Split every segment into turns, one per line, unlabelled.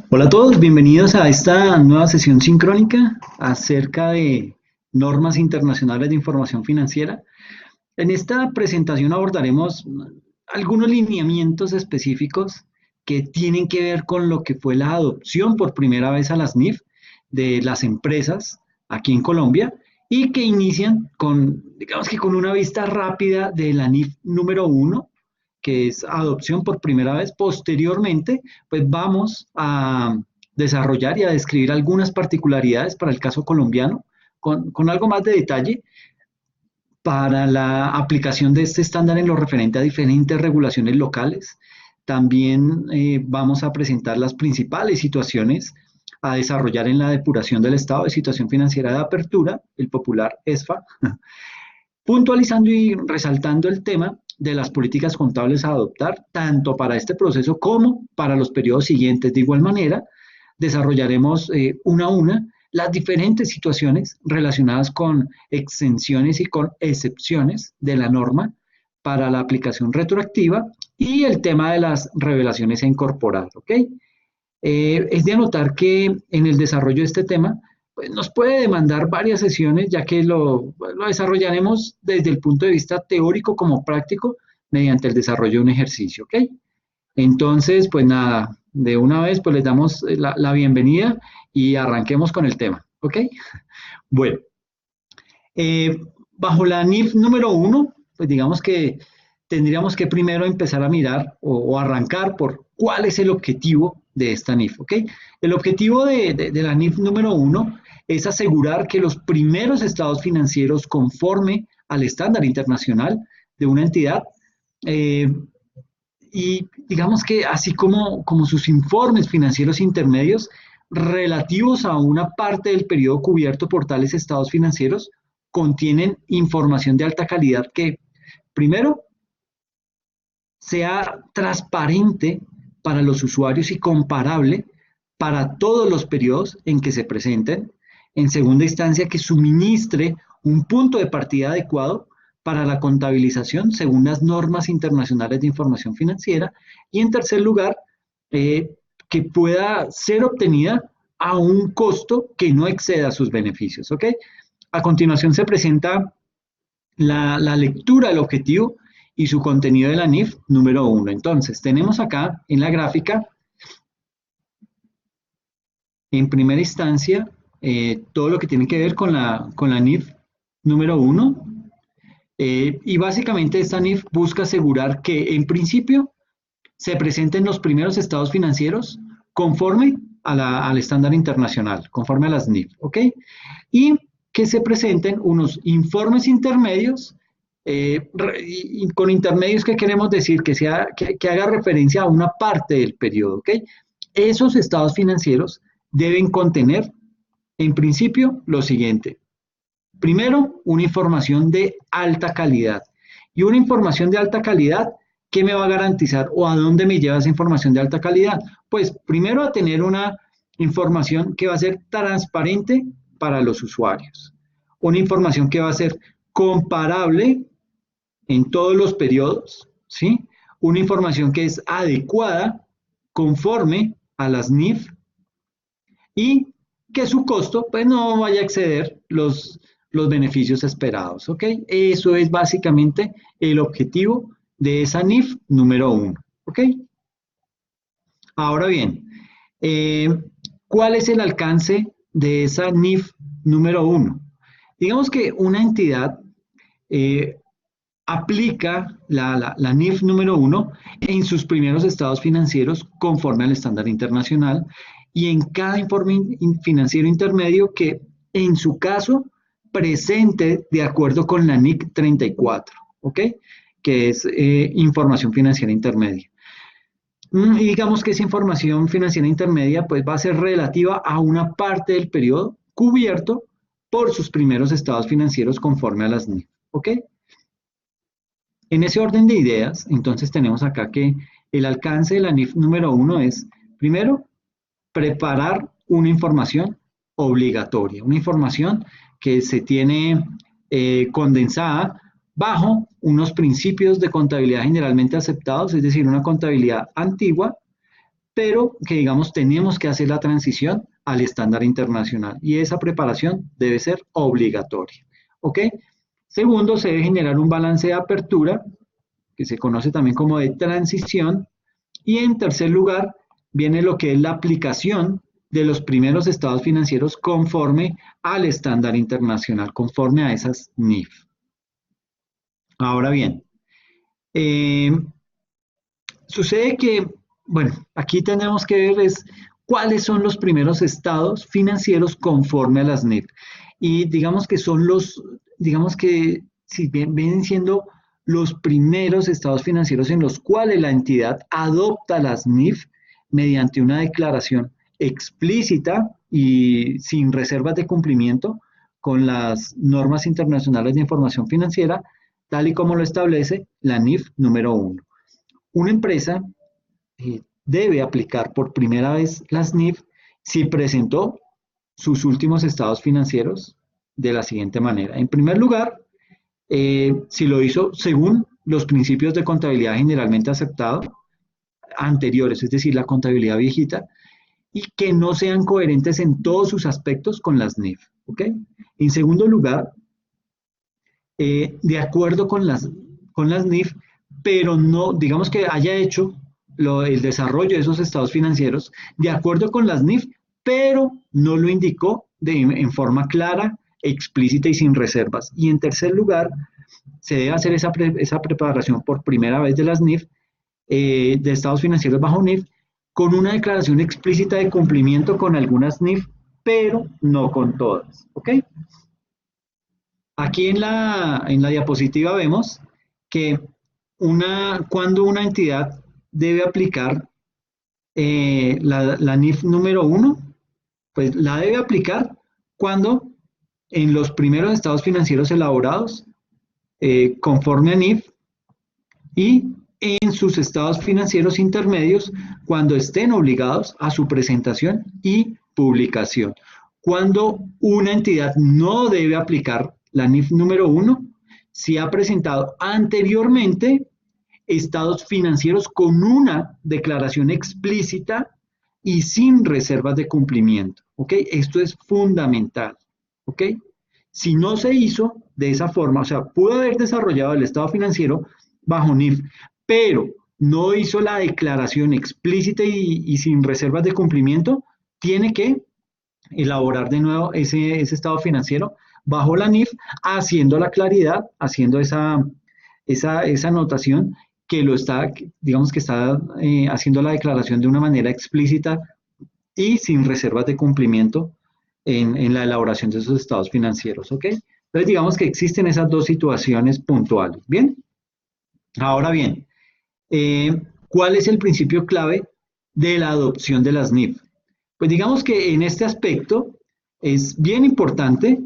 Hola a todos, bienvenidos a esta nueva sesión sincrónica acerca de normas internacionales de información financiera. En esta presentación abordaremos algunos lineamientos específicos que tienen que ver con lo que fue la adopción por primera vez a las NIF de las empresas aquí en Colombia y que inician con, digamos que con una vista rápida de la NIF número uno, que es adopción por primera vez. Posteriormente, pues vamos a desarrollar y a describir algunas particularidades para el caso colombiano con algo más de detalle para la aplicación de este estándar en lo referente a diferentes regulaciones locales. También vamos a presentar las principales situaciones a desarrollar en la depuración del estado de situación financiera de apertura, el popular ESFA, puntualizando y resaltando el tema de las políticas contables a adoptar, tanto para este proceso como para los periodos siguientes. De igual manera, desarrollaremos una a una las diferentes situaciones relacionadas con exenciones y con excepciones de la norma para la aplicación retroactiva y el tema de las revelaciones a incorporar, ¿ok? Es de anotar que en el desarrollo de este tema pues nos puede demandar varias sesiones, ya que lo desarrollaremos desde el punto de vista teórico como práctico mediante el desarrollo de un ejercicio, ¿ok? Entonces, pues nada, de una vez pues les damos la bienvenida y arranquemos con el tema, ¿ok? Bueno, eh, bajo la NIF número uno, pues digamos que tendríamos que primero empezar a mirar o arrancar por cuál es el objetivo de esta NIF, ¿ok? El objetivo de la NIF número uno es asegurar que los primeros estados financieros conforme al estándar internacional de una entidad eh, y digamos que así como sus informes financieros intermedios relativos a una parte del periodo cubierto por tales estados financieros contienen información de alta calidad que, primero, sea transparente para los usuarios y comparable para todos los periodos en que se presenten. En segunda instancia, que suministre un punto de partida adecuado para la contabilización según las normas internacionales de información financiera. Y en tercer lugar, que pueda ser obtenida a un costo que no exceda sus beneficios. ¿Ok? A continuación se presenta la lectura del objetivo y su contenido de la NIF número uno. Entonces, tenemos acá en la gráfica, en primera instancia, todo lo que tiene que ver con la NIF número uno. Y básicamente esta NIF busca asegurar que en principio se presenten los primeros estados financieros conforme al estándar internacional, conforme a las NIF, ¿ok? Y que se presenten unos informes intermedios, y con intermedios que queremos decir que haga referencia a una parte del periodo, ¿ok? Esos estados financieros deben contener, en principio, lo siguiente. Primero, una información de alta calidad. Y una información de alta calidad, ¿qué me va a garantizar o a dónde me lleva esa información de alta calidad? Pues primero a tener una información que va a ser transparente para los usuarios. Una información que va a ser comparable en todos los periodos, ¿sí? Una información que es adecuada conforme a las NIF y que su costo pues no vaya a exceder los beneficios esperados, ¿ok? Eso es básicamente el objetivo de esa NIF número uno, ¿ok? Ahora bien, eh, ¿cuál es el alcance de esa NIF número uno? Digamos que una entidad eh, aplica la NIF número uno en sus primeros estados financieros conforme al estándar internacional y en cada informe financiero intermedio que en su caso presente de acuerdo con la NIC 34, ¿ok? Que es información financiera intermedia. Y digamos que esa información financiera intermedia pues va a ser relativa a una parte del periodo cubierto por sus primeros estados financieros conforme a las NIF, ¿ok? En ese orden de ideas, entonces tenemos acá que el alcance de la NIF número uno es, primero, preparar una información obligatoria, una información que se tiene condensada bajo unos principios de contabilidad generalmente aceptados, es decir, una contabilidad antigua, pero que digamos tenemos que hacer la transición al estándar internacional y esa preparación debe ser obligatoria. ¿Ok? Segundo, se debe generar un balance de apertura, que se conoce también como de transición. Y en tercer lugar, viene lo que es la aplicación de los primeros estados financieros conforme al estándar internacional, conforme a esas NIF. Ahora bien, eh, sucede que, bueno, aquí tenemos que ver es cuáles son los primeros estados financieros conforme a las NIF. Y digamos que son los, digamos que si bien vienen siendo los primeros estados financieros en los cuales la entidad adopta las NIF mediante una declaración explícita y sin reservas de cumplimiento con las normas internacionales de información financiera, tal y como lo establece la NIF número 1. Una empresa debe aplicar por primera vez las NIF si presentó sus últimos estados financieros de la siguiente manera. En primer lugar, si lo hizo según los principios de contabilidad generalmente aceptados anteriores, es decir, la contabilidad viejita, y que no sean coherentes en todos sus aspectos con las NIF. ¿Ok? En segundo lugar, de acuerdo con las NIF, pero no, digamos que haya hecho el desarrollo de esos estados financieros de acuerdo con las NIF, pero no lo indicó en forma clara, explícita y sin reservas. Y en tercer lugar, se debe hacer esa preparación por primera vez de las NIF, de estados financieros bajo NIF, con una declaración explícita de cumplimiento con algunas NIF, pero no con todas. ¿Ok? Aquí en la diapositiva vemos que cuando una entidad debe aplicar la NIF número 1, pues la debe aplicar cuando en los primeros estados financieros elaborados conforme a NIF y en sus estados financieros intermedios cuando estén obligados a su presentación y publicación. Cuando una entidad no debe aplicar la NIF número 1, si ha presentado anteriormente estados financieros con una declaración explícita y sin reservas de cumplimiento. ¿Ok? Esto es fundamental. ¿Ok? Si no se hizo de esa forma, o sea, pudo haber desarrollado el estado financiero bajo NIF, pero no hizo la declaración explícita y sin reservas de cumplimiento, tiene que elaborar de nuevo ese estado financiero bajo la NIF, haciendo la claridad, haciendo esa anotación que lo está, digamos que está haciendo la declaración de una manera explícita y sin reservas de cumplimiento en la elaboración de esos estados financieros, ¿ok? Entonces, digamos que existen esas dos situaciones puntuales, ¿bien? Ahora bien, ¿cuál es el principio clave de la adopción de las NIF? Pues digamos que en este aspecto es bien importante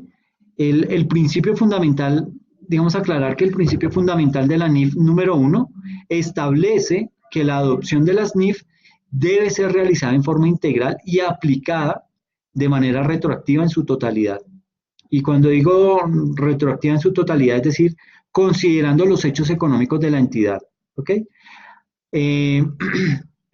el principio fundamental, digamos aclarar que el principio fundamental de la NIF número 1 establece que la adopción de las NIF debe ser realizada en forma integral y aplicada de manera retroactiva en su totalidad. Y cuando digo retroactiva en su totalidad, es decir, considerando los hechos económicos de la entidad. ¿Ok?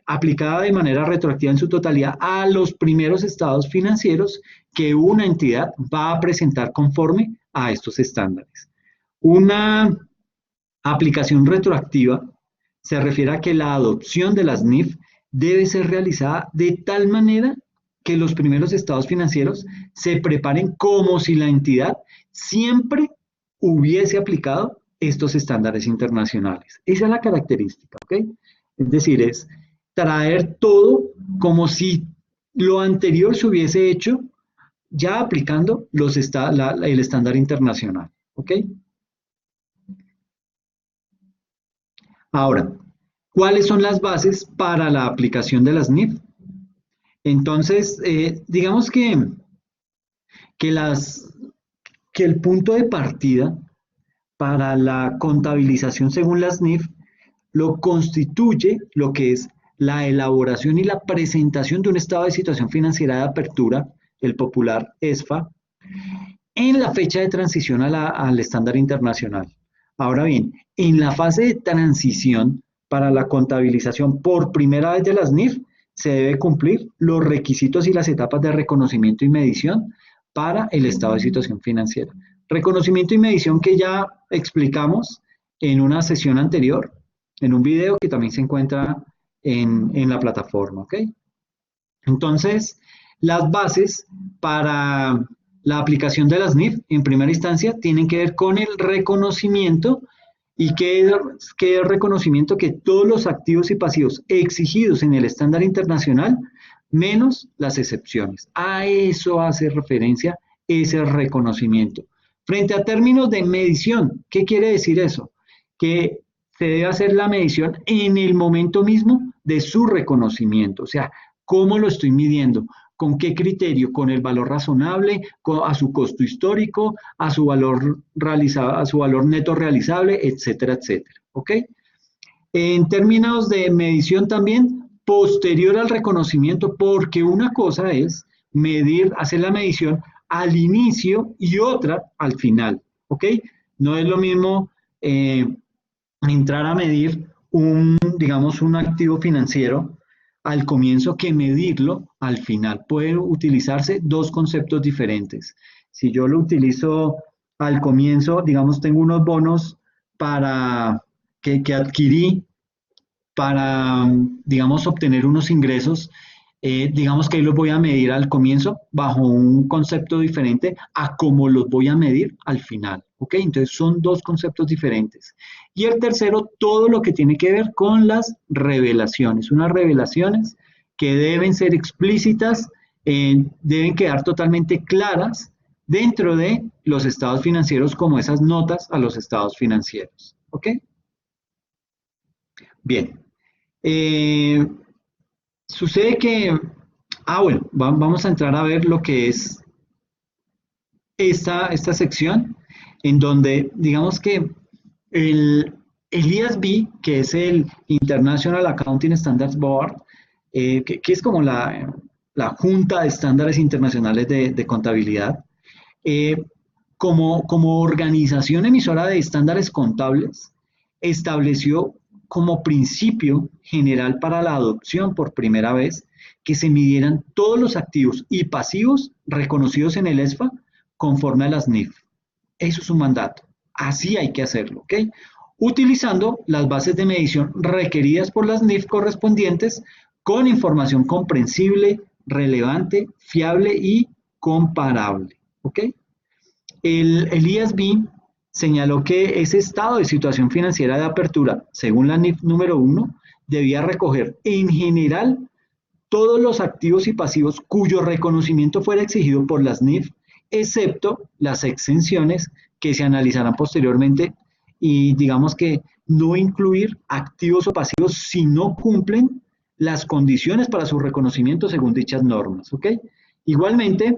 Aplicada de manera retroactiva en su totalidad a los primeros estados financieros que una entidad va a presentar conforme a estos estándares. Una aplicación retroactiva se refiere a que la adopción de las NIF debe ser realizada de tal manera que los primeros estados financieros se preparen como si la entidad siempre hubiese aplicado estos estándares internacionales. Esa es la característica, ¿ok? Es decir, es traer todo como si lo anterior se hubiese hecho ya aplicando el estándar internacional, ¿ok? Ahora, ¿cuáles son las bases para la aplicación de las NIF? Entonces, digamos que, que el punto de partida para la contabilización según las NIF lo constituye lo que es la elaboración y la presentación de un estado de situación financiera de apertura, el popular ESFA, en la fecha de transición al estándar internacional. Ahora bien, en la fase de transición para la contabilización por primera vez de las NIF, se debe cumplir los requisitos y las etapas de reconocimiento y medición para el estado de situación financiera. Reconocimiento y medición que ya explicamos en una sesión anterior, en un video que también se encuentra en la plataforma, ¿ok? Entonces, las bases para la aplicación de las NIF en primera instancia tienen que ver con el reconocimiento. ¿Y qué es reconocimiento? Que todos los activos y pasivos exigidos en el estándar internacional, menos las excepciones. A eso hace referencia ese reconocimiento. Frente a términos de medición, ¿qué quiere decir eso? Que se debe hacer la medición en el momento mismo de su reconocimiento. O sea, ¿cómo lo estoy midiendo? ¿Con qué criterio? ¿Con el valor razonable? ¿A su costo histórico? ¿A su valor realizado, a su valor neto realizable? Etcétera, etcétera. ¿Ok? En términos de medición también, posterior al reconocimiento, porque una cosa es medir, hacer la medición al inicio y otra al final. ¿Ok? No es lo mismo entrar a medir digamos, un activo financiero al comienzo que medirlo al final. Pueden utilizarse dos conceptos diferentes. Si yo lo utilizo al comienzo, digamos, tengo unos bonos que adquirí para, digamos, obtener unos ingresos, digamos que ahí los voy a medir al comienzo bajo un concepto diferente a cómo los voy a medir al final. ¿Ok? Entonces son dos conceptos diferentes. Y el tercero, todo lo que tiene que ver con las revelaciones. Unas revelaciones que deben ser explícitas, deben quedar totalmente claras dentro de los estados financieros como esas notas a los estados financieros. ¿Ok? Bien. Eh, Sucede que, bueno, vamos a entrar a ver lo que es esta sección, en donde digamos que el IASB, que es el International Accounting Standards Board, que es como la Junta de Estándares Internacionales de Contabilidad, eh, como organización emisora de estándares contables, estableció como principio general para la adopción por primera vez que se midieran todos los activos y pasivos reconocidos en el ESFA conforme a las NIF. Eso es un mandato. Así hay que hacerlo, ¿ok? Utilizando las bases de medición requeridas por las NIF correspondientes con información comprensible, relevante, fiable y comparable, ¿ok? El IASB señaló que ese estado de situación financiera de apertura, según la NIF número 1, debía recoger en general todos los activos y pasivos cuyo reconocimiento fuera exigido por las NIF, excepto las exenciones que se analizarán posteriormente y digamos que no incluir activos o pasivos si no cumplen las condiciones para su reconocimiento según dichas normas, ¿ok? Igualmente,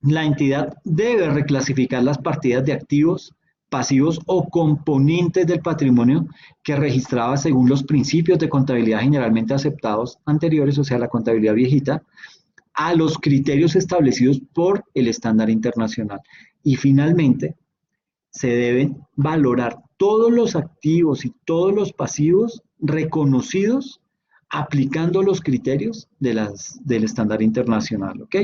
la entidad debe reclasificar las partidas de activos, pasivos o componentes del patrimonio que registraba según los principios de contabilidad generalmente aceptados anteriores, o sea, la contabilidad viejita, a los criterios establecidos por el estándar internacional. Y finalmente, se deben valorar todos los activos y todos los pasivos reconocidos aplicando los criterios del estándar internacional, ¿ok?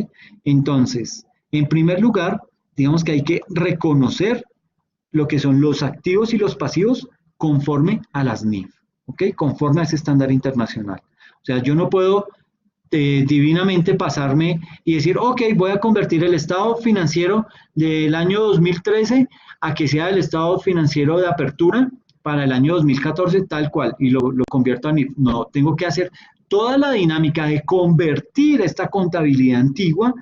Entonces, en primer lugar, digamos que hay que reconocer lo que son los activos y los pasivos conforme a las NIF, ¿ok? Conforme a ese estándar internacional. O sea, yo no puedo divinamente pasarme y decir, ok, voy a convertir el estado financiero del año 2013 a que sea el estado financiero de apertura para el año 2014 tal cual y lo convierto a NIF. No, tengo que hacer toda la dinámica de convertir esta contabilidad antigua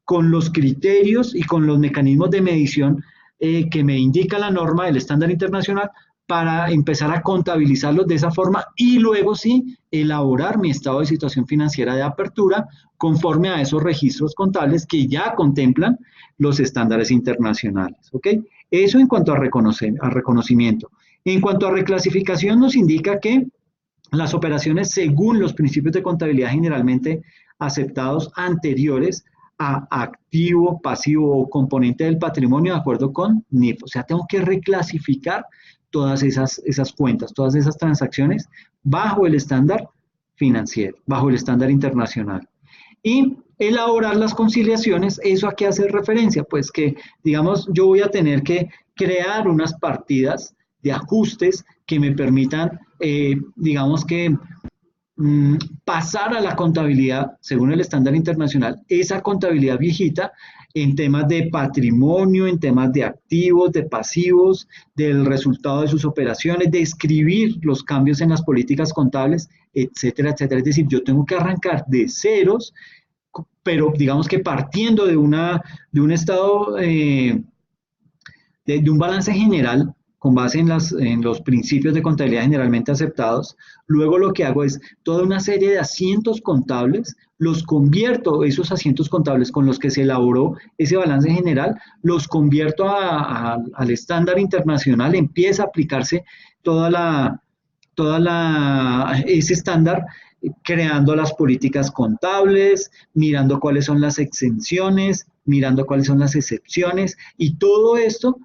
con los criterios y con los mecanismos de medición que me indica la norma del estándar internacional para empezar a contabilizarlos de esa forma y luego sí elaborar mi estado de situación financiera de apertura conforme a esos registros contables que ya contemplan los estándares internacionales, ¿ok? Eso en cuanto a reconocimiento. En cuanto a reclasificación nos indica que las operaciones según los principios de contabilidad generalmente aceptados anteriores a activo, pasivo o componente del patrimonio de acuerdo con NIF. O sea, tengo que reclasificar todas esas cuentas, todas esas transacciones bajo el estándar financiero, bajo el estándar internacional. Y elaborar las conciliaciones, ¿eso a qué hace referencia? Pues que, digamos, yo voy a tener que crear unas partidas de ajustes que me permitan, digamos que, pasar a la contabilidad, según el estándar internacional, esa contabilidad viejita en temas de patrimonio, en temas de activos, de pasivos, del resultado de sus operaciones, de escribir los cambios en las políticas contables, etcétera, etcétera. Es decir, yo tengo que arrancar de ceros, pero digamos que partiendo de un estado, de un balance general con base en los principios de contabilidad generalmente aceptados. Luego lo que hago es toda una serie de asientos contables, los convierto, esos asientos contables con los que se elaboró ese balance general, los convierto al estándar internacional, empieza a aplicarse ese estándar, creando las políticas contables, mirando cuáles son las exenciones, mirando cuáles son las excepciones, y todo esto,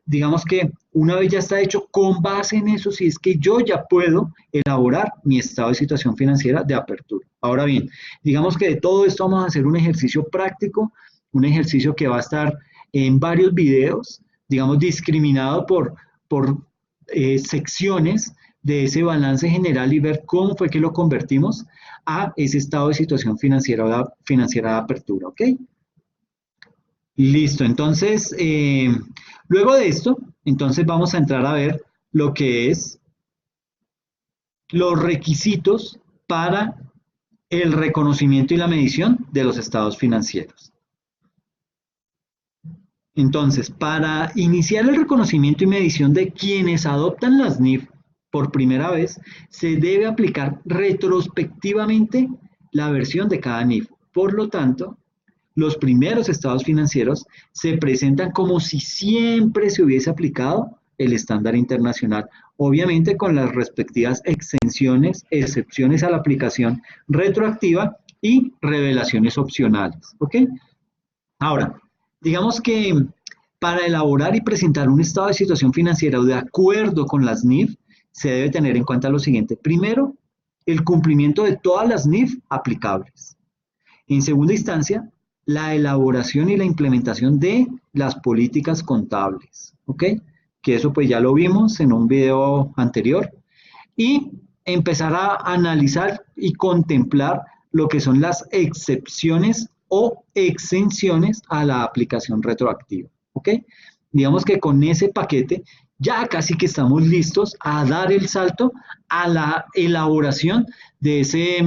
digamos que una vez ya está hecho, con base en eso, si es que yo ya puedo elaborar mi estado de situación financiera de apertura. Ahora bien, digamos que de todo esto vamos a hacer un ejercicio práctico, un ejercicio que va a estar en varios videos, digamos, discriminado por secciones de ese balance general y ver cómo fue que lo convertimos a ese estado de situación financiera de apertura, ¿ok? Listo, entonces, luego de esto, entonces vamos a entrar a ver lo que es los requisitos para el reconocimiento y la medición de los estados financieros. Entonces, para iniciar el reconocimiento y medición de quienes adoptan las NIF por primera vez, se debe aplicar retrospectivamente la versión de cada NIF. Por lo tanto, los primeros estados financieros se presentan como si siempre se hubiese aplicado el estándar internacional, obviamente con las respectivas exenciones, excepciones a la aplicación retroactiva y revelaciones opcionales, ¿ok? Ahora, digamos que para elaborar y presentar un estado de situación financiera de acuerdo con las NIF, se debe tener en cuenta lo siguiente. Primero, el cumplimiento de todas las NIF aplicables. En segunda instancia, la elaboración y la implementación de las políticas contables, ¿ok? Que eso pues ya lo vimos en un video anterior. Y empezar a analizar y contemplar lo que son las excepciones o exenciones a la aplicación retroactiva, ¿ok? Digamos que con ese paquete ya casi que estamos listos a dar el salto a la elaboración de ese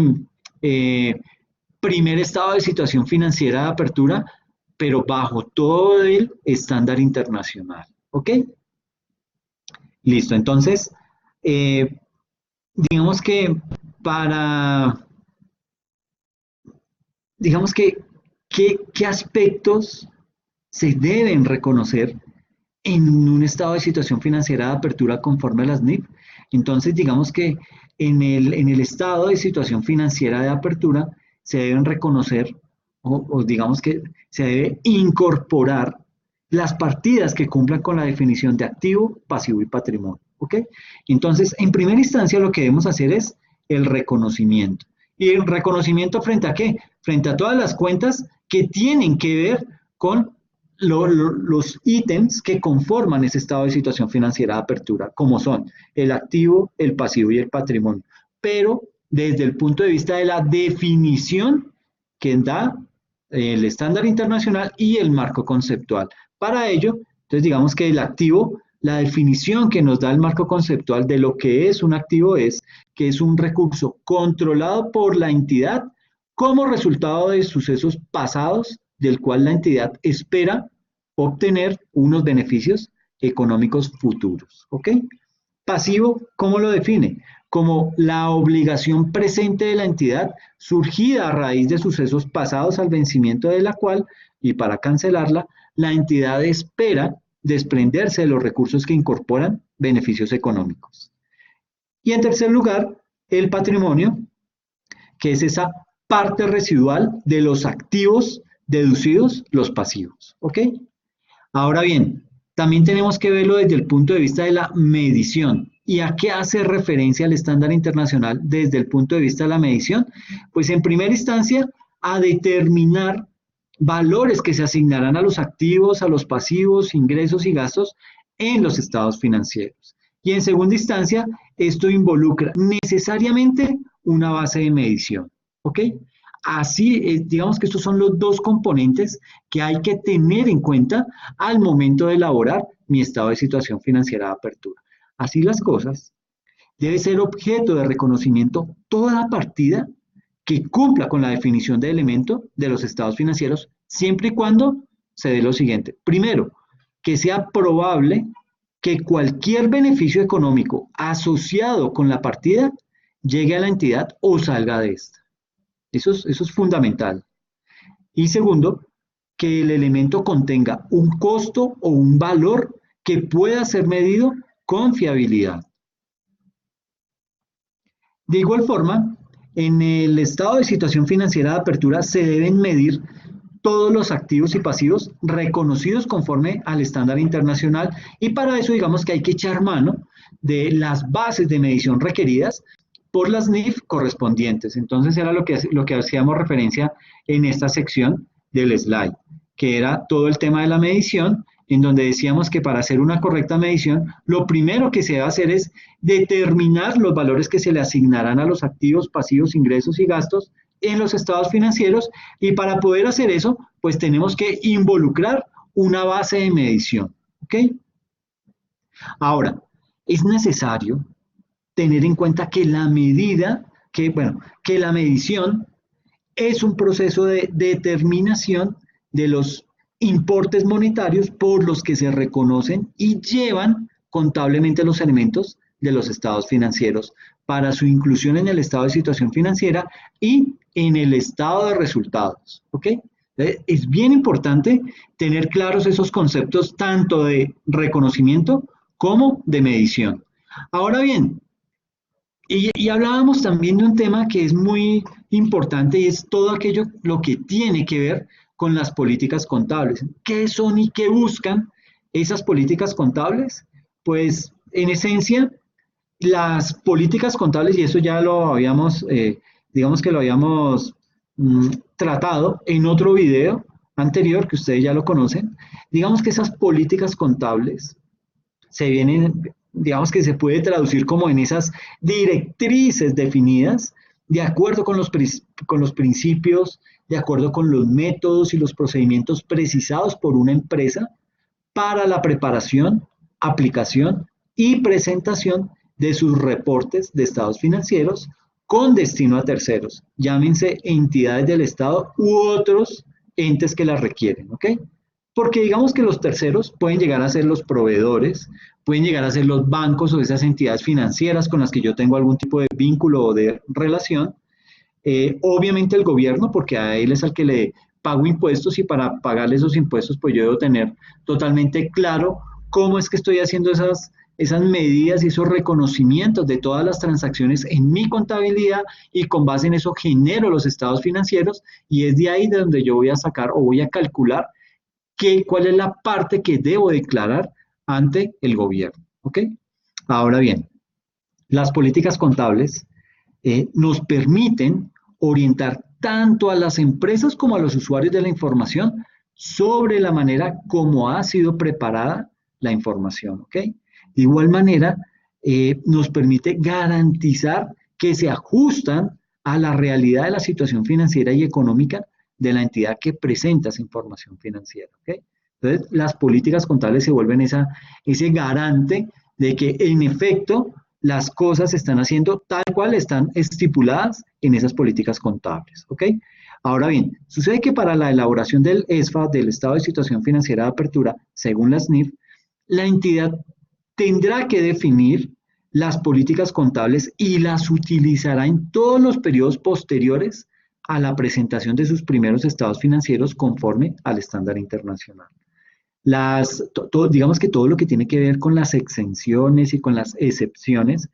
primer estado de situación financiera de apertura, pero bajo todo el estándar internacional, ¿ok? Listo, entonces, digamos que digamos que, ¿qué aspectos se deben reconocer en un estado de situación financiera de apertura conforme a las NIF? Entonces, digamos que en el estado de situación financiera de apertura se deben reconocer, o digamos que se debe incorporar las partidas que cumplan con la definición de activo, pasivo y patrimonio, ¿ok? Entonces, en primera instancia lo que debemos hacer es el reconocimiento. ¿Y el reconocimiento frente a qué? Frente a todas las cuentas que tienen que ver con los ítems que conforman ese estado de situación financiera de apertura, como son el activo, el pasivo y el patrimonio, pero desde el punto de vista de la definición que da el estándar internacional y el marco conceptual. Para ello, entonces digamos que el activo, la definición que nos da el marco conceptual de lo que es un activo es que es un recurso controlado por la entidad como resultado de sucesos pasados del cual la entidad espera obtener unos beneficios económicos futuros, ¿ok? Pasivo, ¿cómo lo define? Como la obligación presente de la entidad surgida a raíz de sucesos pasados al vencimiento de la cual, y para cancelarla, la entidad espera desprenderse de los recursos que incorporan beneficios económicos. Y en tercer lugar, el patrimonio, que es esa parte residual de los activos deducidos los pasivos, ¿ok? Ahora bien, también tenemos que verlo desde el punto de vista de la medición. ¿Y a qué hace referencia el estándar internacional desde el punto de vista de la medición? Pues en primera instancia, a determinar valores que se asignarán a los activos, a los pasivos, ingresos y gastos en los estados financieros. Y en segunda instancia, esto involucra necesariamente una base de medición. ¿Ok? Así, digamos que estos son los dos componentes que hay que tener en cuenta al momento de elaborar mi estado de situación financiera de apertura. Así las cosas, debe ser objeto de reconocimiento toda partida que cumpla con la definición de elemento de los estados financieros, siempre y cuando se dé lo siguiente. Primero, que sea probable que cualquier beneficio económico asociado con la partida llegue a la entidad o salga de esta. Eso es fundamental. Y segundo, que el elemento contenga un costo o un valor que pueda ser medido con fiabilidad. De igual forma, en el estado de situación financiera de apertura se deben medir todos los activos y pasivos reconocidos conforme al estándar internacional y para eso digamos que hay que echar mano de las bases de medición requeridas por las NIF correspondientes. Entonces era lo que hacíamos referencia en esta sección del slide, que era todo el tema de la medición, en donde decíamos que para hacer una correcta medición, lo primero que se debe hacer es determinar los valores que se le asignarán a los activos, pasivos, ingresos y gastos en los estados financieros y para poder hacer eso, pues tenemos que involucrar una base de medición. ¿Ok? Ahora, es necesario tener en cuenta que la medida, que la medición es un proceso de determinación de los importes monetarios por los que se reconocen y llevan contablemente los elementos de los estados financieros para su inclusión en el estado de situación financiera y en el estado de resultados. ¿Ok? Es bien importante tener claros esos conceptos tanto de reconocimiento como de medición. Ahora bien, y hablábamos también de un tema que es muy importante y es todo aquello lo que tiene que ver con las políticas contables. ¿Qué son y qué buscan esas políticas contables? Pues en esencia, las políticas contables, y eso ya lo habíamos, digamos que lo habíamos tratado en otro video anterior, que ustedes ya lo conocen, digamos que esas políticas contables se vienen, digamos que se puede traducir como en esas directrices definidas de acuerdo con los principios, de acuerdo con los métodos y los procedimientos precisados por una empresa para la preparación, aplicación y presentación de sus reportes de estados financieros con destino a terceros, llámense entidades del Estado u otros entes que las requieren, ¿ok? Porque digamos que los terceros pueden llegar a ser los proveedores, pueden llegar a ser los bancos o esas entidades financieras con las que yo tengo algún tipo de vínculo o de relación. Obviamente el gobierno, porque a él es al que le pago impuestos y para pagarle esos impuestos, pues yo debo tener totalmente claro cómo es que estoy haciendo esas medidas y esos reconocimientos de todas las transacciones en mi contabilidad y con base en eso genero los estados financieros y es de ahí de donde yo voy a sacar o voy a calcular cuál es la parte que debo declarar ante el gobierno. ¿Ok? Ahora bien, las políticas contables nos permiten orientar tanto a las empresas como a los usuarios de la información sobre la manera como ha sido preparada la información. ¿Ok? De igual manera, nos permite garantizar que se ajustan a la realidad de la situación financiera y económica de la entidad que presenta esa información financiera. ¿Ok? Entonces, las políticas contables se vuelven ese garante de que en efecto las cosas se están haciendo tal cual están estipuladas en esas políticas contables. ¿Ok? Ahora bien, sucede que para la elaboración del ESFA, del Estado de Situación Financiera de Apertura, según las NIF, la entidad tendrá que definir las políticas contables y las utilizará en todos los periodos posteriores a la presentación de sus primeros estados financieros conforme al estándar internacional. Digamos que todo lo que tiene que ver con las exenciones y con las excepciones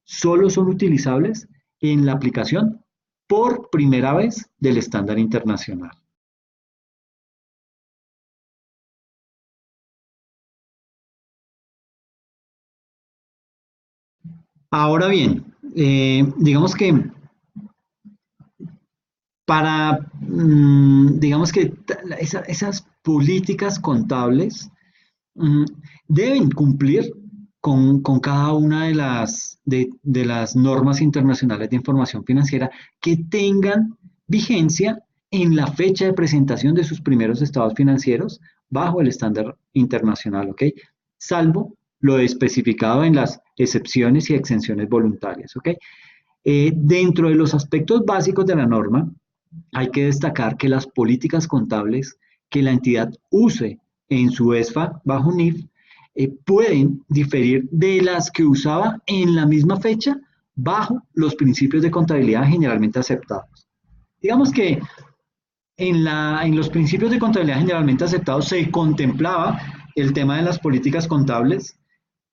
solo son utilizables en la aplicación por primera vez del estándar internacional. Ahora bien, digamos que digamos que esas políticas contables mm, deben cumplir con cada una de las normas internacionales de información financiera que tengan vigencia en la fecha de presentación de sus primeros estados financieros bajo el estándar internacional, ¿ok? Salvo lo especificado en las excepciones y exenciones voluntarias, ¿ok? Dentro de los aspectos básicos de la norma, hay que destacar que las políticas contables que la entidad use en su ESFA bajo NIF pueden diferir de las que usaba en la misma fecha bajo los principios de contabilidad generalmente aceptados. Digamos que en los principios de contabilidad generalmente aceptados se contemplaba el tema de las políticas contables,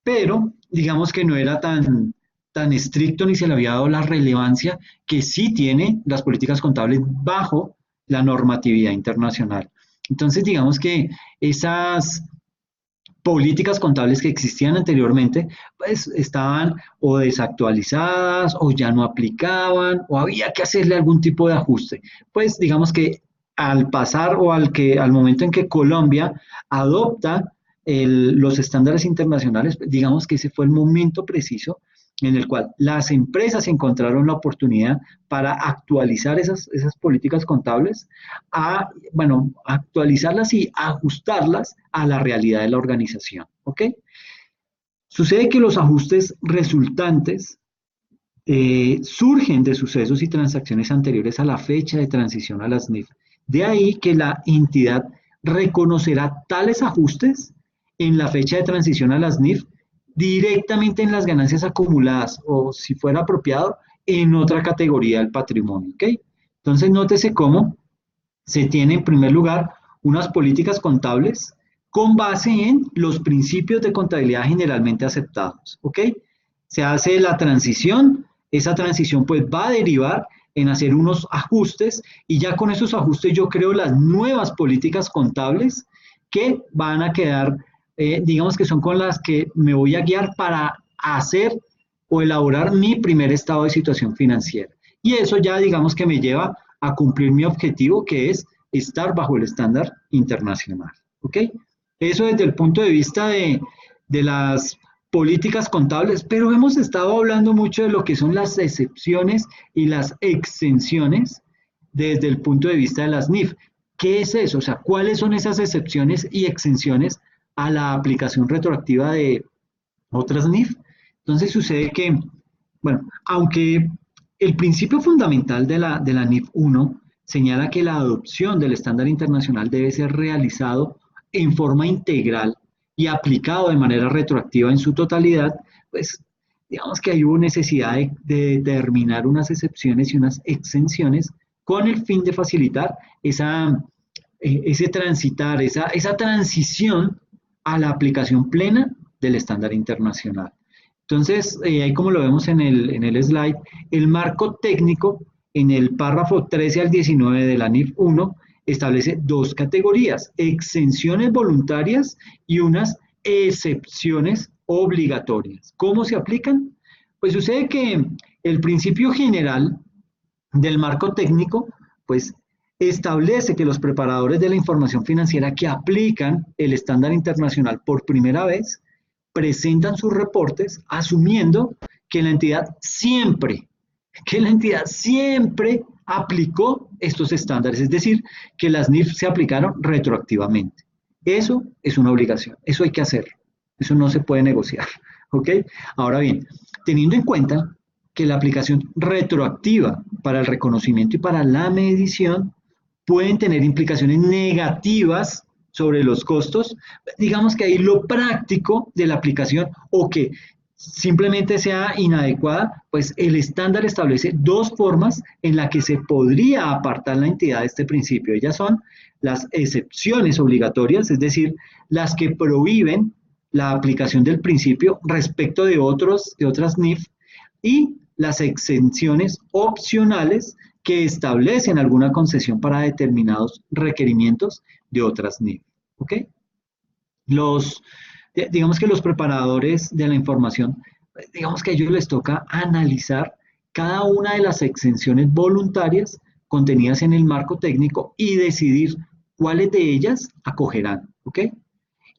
pero digamos que no era tan estricto ni se le había dado la relevancia que sí tiene las políticas contables bajo la normatividad internacional. Entonces, digamos que esas políticas contables que existían anteriormente, pues estaban o desactualizadas o ya no aplicaban o había que hacerle algún tipo de ajuste. Pues digamos que al pasar o al momento en que Colombia adopta los estándares internacionales, digamos que ese fue el momento preciso en el cual las empresas encontraron la oportunidad para actualizar esas políticas contables, bueno, actualizarlas y ajustarlas a la realidad de la organización, ¿ok? Sucede que los ajustes resultantes surgen de sucesos y transacciones anteriores a la fecha de transición a las NIF. De ahí que la entidad reconocerá tales ajustes en la fecha de transición a las NIF directamente en las ganancias acumuladas o, si fuera apropiado, en otra categoría del patrimonio. ¿Ok? Entonces, nótese cómo se tiene en primer lugar unas políticas contables con base en los principios de contabilidad generalmente aceptados. ¿Ok? Se hace la transición, esa transición pues va a derivar en hacer unos ajustes y ya con esos ajustes yo creo las nuevas políticas contables que van a quedar, digamos que son con las que me voy a guiar para hacer o elaborar mi primer estado de situación financiera. Y eso ya digamos que me lleva a cumplir mi objetivo, que es estar bajo el estándar internacional. ¿Ok? Eso desde el punto de vista de las políticas contables, pero hemos estado hablando mucho de lo que son las excepciones y las exenciones desde el punto de vista de las NIF. ¿Qué es eso? O sea, ¿cuáles son esas excepciones y exenciones a la aplicación retroactiva de otras NIF? Entonces sucede que, bueno, aunque el principio fundamental de la NIF 1 señala que la adopción del estándar internacional debe ser realizado en forma integral y aplicado de manera retroactiva en su totalidad, pues digamos que hay hubo necesidad de determinar unas excepciones y unas exenciones con el fin de facilitar ese transitar, esa transición a la aplicación plena del estándar internacional. Entonces, ahí como lo vemos en el slide, el marco técnico en el párrafo 13 al 19 de la NIF 1 establece dos categorías, exenciones voluntarias y unas excepciones obligatorias. ¿Cómo se aplican? Pues sucede que el principio general del marco técnico, pues establece que los preparadores de la información financiera que aplican el estándar internacional por primera vez presentan sus reportes asumiendo que que la entidad siempre aplicó estos estándares, es decir, que las NIF se aplicaron retroactivamente. Eso es una obligación, eso hay que hacerlo, eso no se puede negociar, ¿ok? Ahora bien, teniendo en cuenta que la aplicación retroactiva para el reconocimiento y para la medición pueden tener implicaciones negativas sobre los costos, digamos que ahí lo práctico de la aplicación o que simplemente sea inadecuada, pues el estándar establece dos formas en las que se podría apartar la entidad de este principio. Ellas son las excepciones obligatorias, es decir, las que prohíben la aplicación del principio respecto de otras NIF, y las exenciones opcionales que establecen alguna concesión para determinados requerimientos de otras NIF. ¿Ok? Digamos que los preparadores de la información digamos que a ellos les toca analizar cada una de las exenciones voluntarias contenidas en el marco técnico y decidir cuáles de ellas acogerán, ¿ok?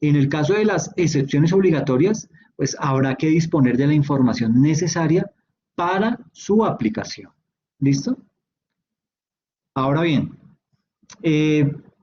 En el caso de las excepciones obligatorias, pues habrá que disponer de la información necesaria para su aplicación. ¿Listo? Ahora bien,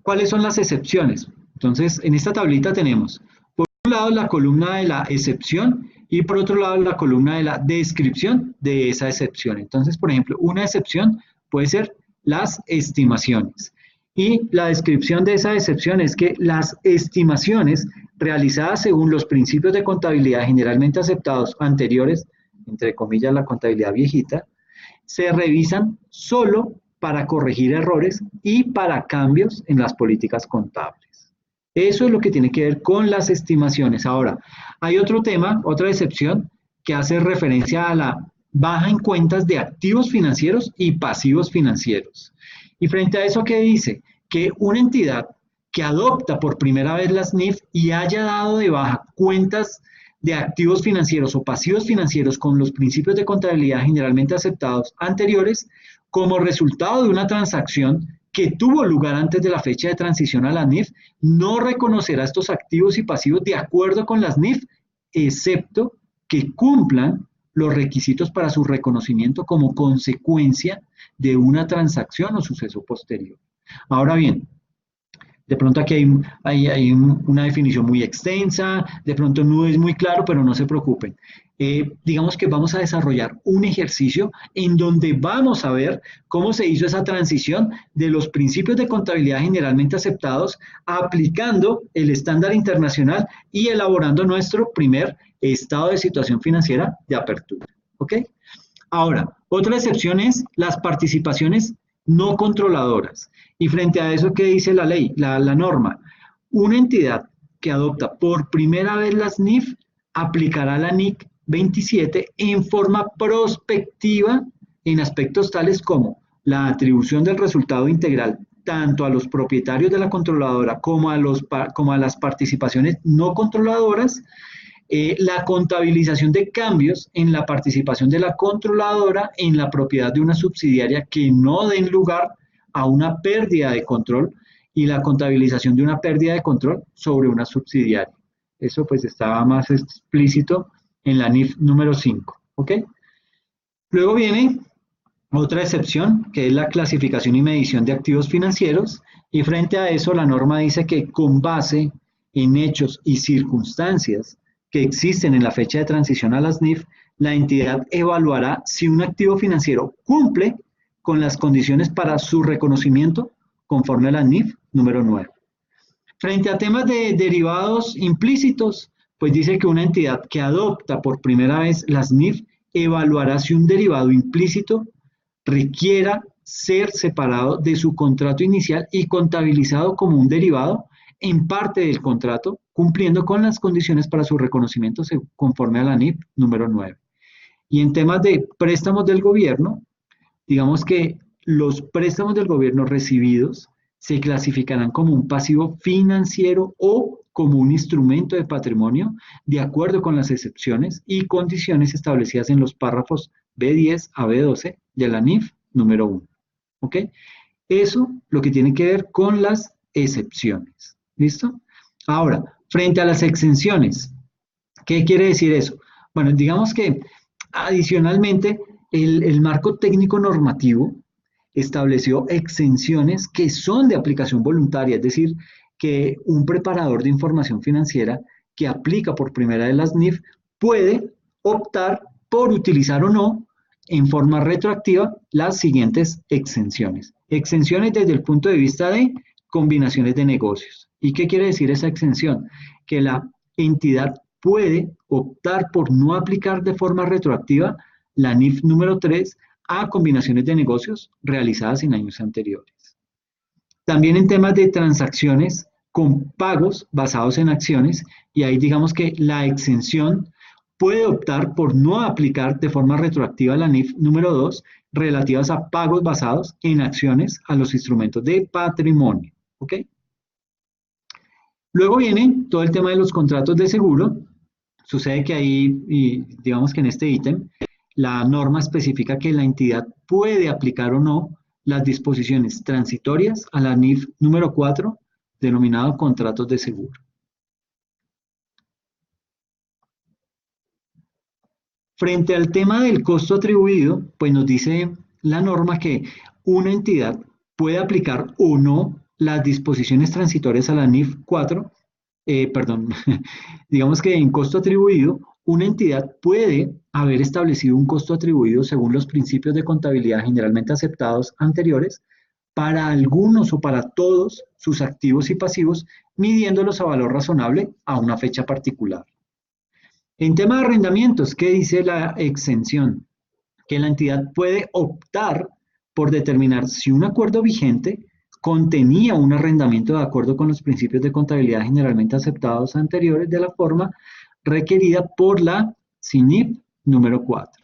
¿cuáles son las excepciones? Entonces, en esta tablita tenemos, por un lado, la columna de la excepción y por otro lado, la columna de la descripción de esa excepción. Entonces, por ejemplo, una excepción puede ser las estimaciones. Y la descripción de esa excepción es que las estimaciones realizadas según los principios de contabilidad generalmente aceptados anteriores, entre comillas, la contabilidad viejita, se revisan solo para corregir errores y para cambios en las políticas contables. Eso es lo que tiene que ver con las estimaciones. Ahora, hay otro tema, otra excepción, que hace referencia a la baja en cuentas de activos financieros y pasivos financieros. Y frente a eso, ¿qué dice? Que una entidad que adopta por primera vez las NIF y haya dado de baja cuentas de activos financieros o pasivos financieros con los principios de contabilidad generalmente aceptados anteriores, como resultado de una transacción que tuvo lugar antes de la fecha de transición a la NIF, no reconocerá estos activos y pasivos de acuerdo con las NIF, excepto que cumplan los requisitos para su reconocimiento como consecuencia de una transacción o suceso posterior. Ahora bien, de pronto aquí hay una definición muy extensa, de pronto no es muy claro, pero no se preocupen. Digamos que vamos a desarrollar un ejercicio en donde vamos a ver cómo se hizo esa transición de los principios de contabilidad generalmente aceptados, aplicando el estándar internacional y elaborando nuestro primer estado de situación financiera de apertura. ¿Ok? Ahora, otra excepción es las participaciones no controladoras. Y frente a eso, ¿qué dice la ley, la norma? Una entidad que adopta por primera vez las NIF aplicará la NIC 27 en forma prospectiva en aspectos tales como la atribución del resultado integral tanto a los propietarios de la controladora como a las participaciones no controladoras, la contabilización de cambios en la participación de la controladora en la propiedad de una subsidiaria que no den lugar a una pérdida de control y la contabilización de una pérdida de control sobre una subsidiaria. Eso pues estaba más explícito en la NIF número 5. ¿Ok? Luego viene otra excepción, que es la clasificación y medición de activos financieros, y frente a eso la norma dice que con base en hechos y circunstancias que existen en la fecha de transición a las NIF, la entidad evaluará si un activo financiero cumple con las condiciones para su reconocimiento conforme a la NIF número 9. Frente a temas de derivados implícitos, pues dice que una entidad que adopta por primera vez las NIF evaluará si un derivado implícito requiera ser separado de su contrato inicial y contabilizado como un derivado en parte del contrato, cumpliendo con las condiciones para su reconocimiento conforme a la NIF número 9. Y en temas de préstamos del gobierno, digamos que los préstamos del gobierno recibidos se clasificarán como un pasivo financiero o como un instrumento de patrimonio de acuerdo con las excepciones y condiciones establecidas en los párrafos B10 a B12 de la NIF número 1. ¿Ok? Eso lo que tiene que ver con las excepciones. ¿Listo? Ahora, frente a las exenciones, ¿qué quiere decir eso? Bueno, digamos que adicionalmente el marco técnico normativo estableció exenciones que son de aplicación voluntaria, es decir, que un preparador de información financiera que aplica por primera vez las NIF puede optar por utilizar o no en forma retroactiva las siguientes exenciones. Exenciones desde el punto de vista de combinaciones de negocios. ¿Y qué quiere decir esa exención? Que la entidad puede optar por no aplicar de forma retroactiva la NIF número 3 a combinaciones de negocios realizadas en años anteriores. También en temas de transacciones con pagos basados en acciones, y ahí digamos que la exención puede optar por no aplicar de forma retroactiva la NIF número 2 relativas a pagos basados en acciones a los instrumentos de patrimonio. ¿Ok? Luego viene todo el tema de los contratos de seguro. Sucede que ahí, y digamos que en este ítem, la norma especifica que la entidad puede aplicar o no las disposiciones transitorias a la NIF número 4, denominado contratos de seguro. Frente al tema del costo atribuido, pues nos dice la norma que una entidad puede aplicar o no las disposiciones transitorias a la NIF 4, perdón, digamos que en costo atribuido, una entidad puede haber establecido un costo atribuido según los principios de contabilidad generalmente aceptados anteriores para algunos o para todos sus activos y pasivos, midiéndolos a valor razonable a una fecha particular. En tema de arrendamientos, ¿qué dice la exención? Que la entidad puede optar por determinar si un acuerdo vigente contenía un arrendamiento de acuerdo con los principios de contabilidad generalmente aceptados anteriores de la forma requerida por la CINIP número 4.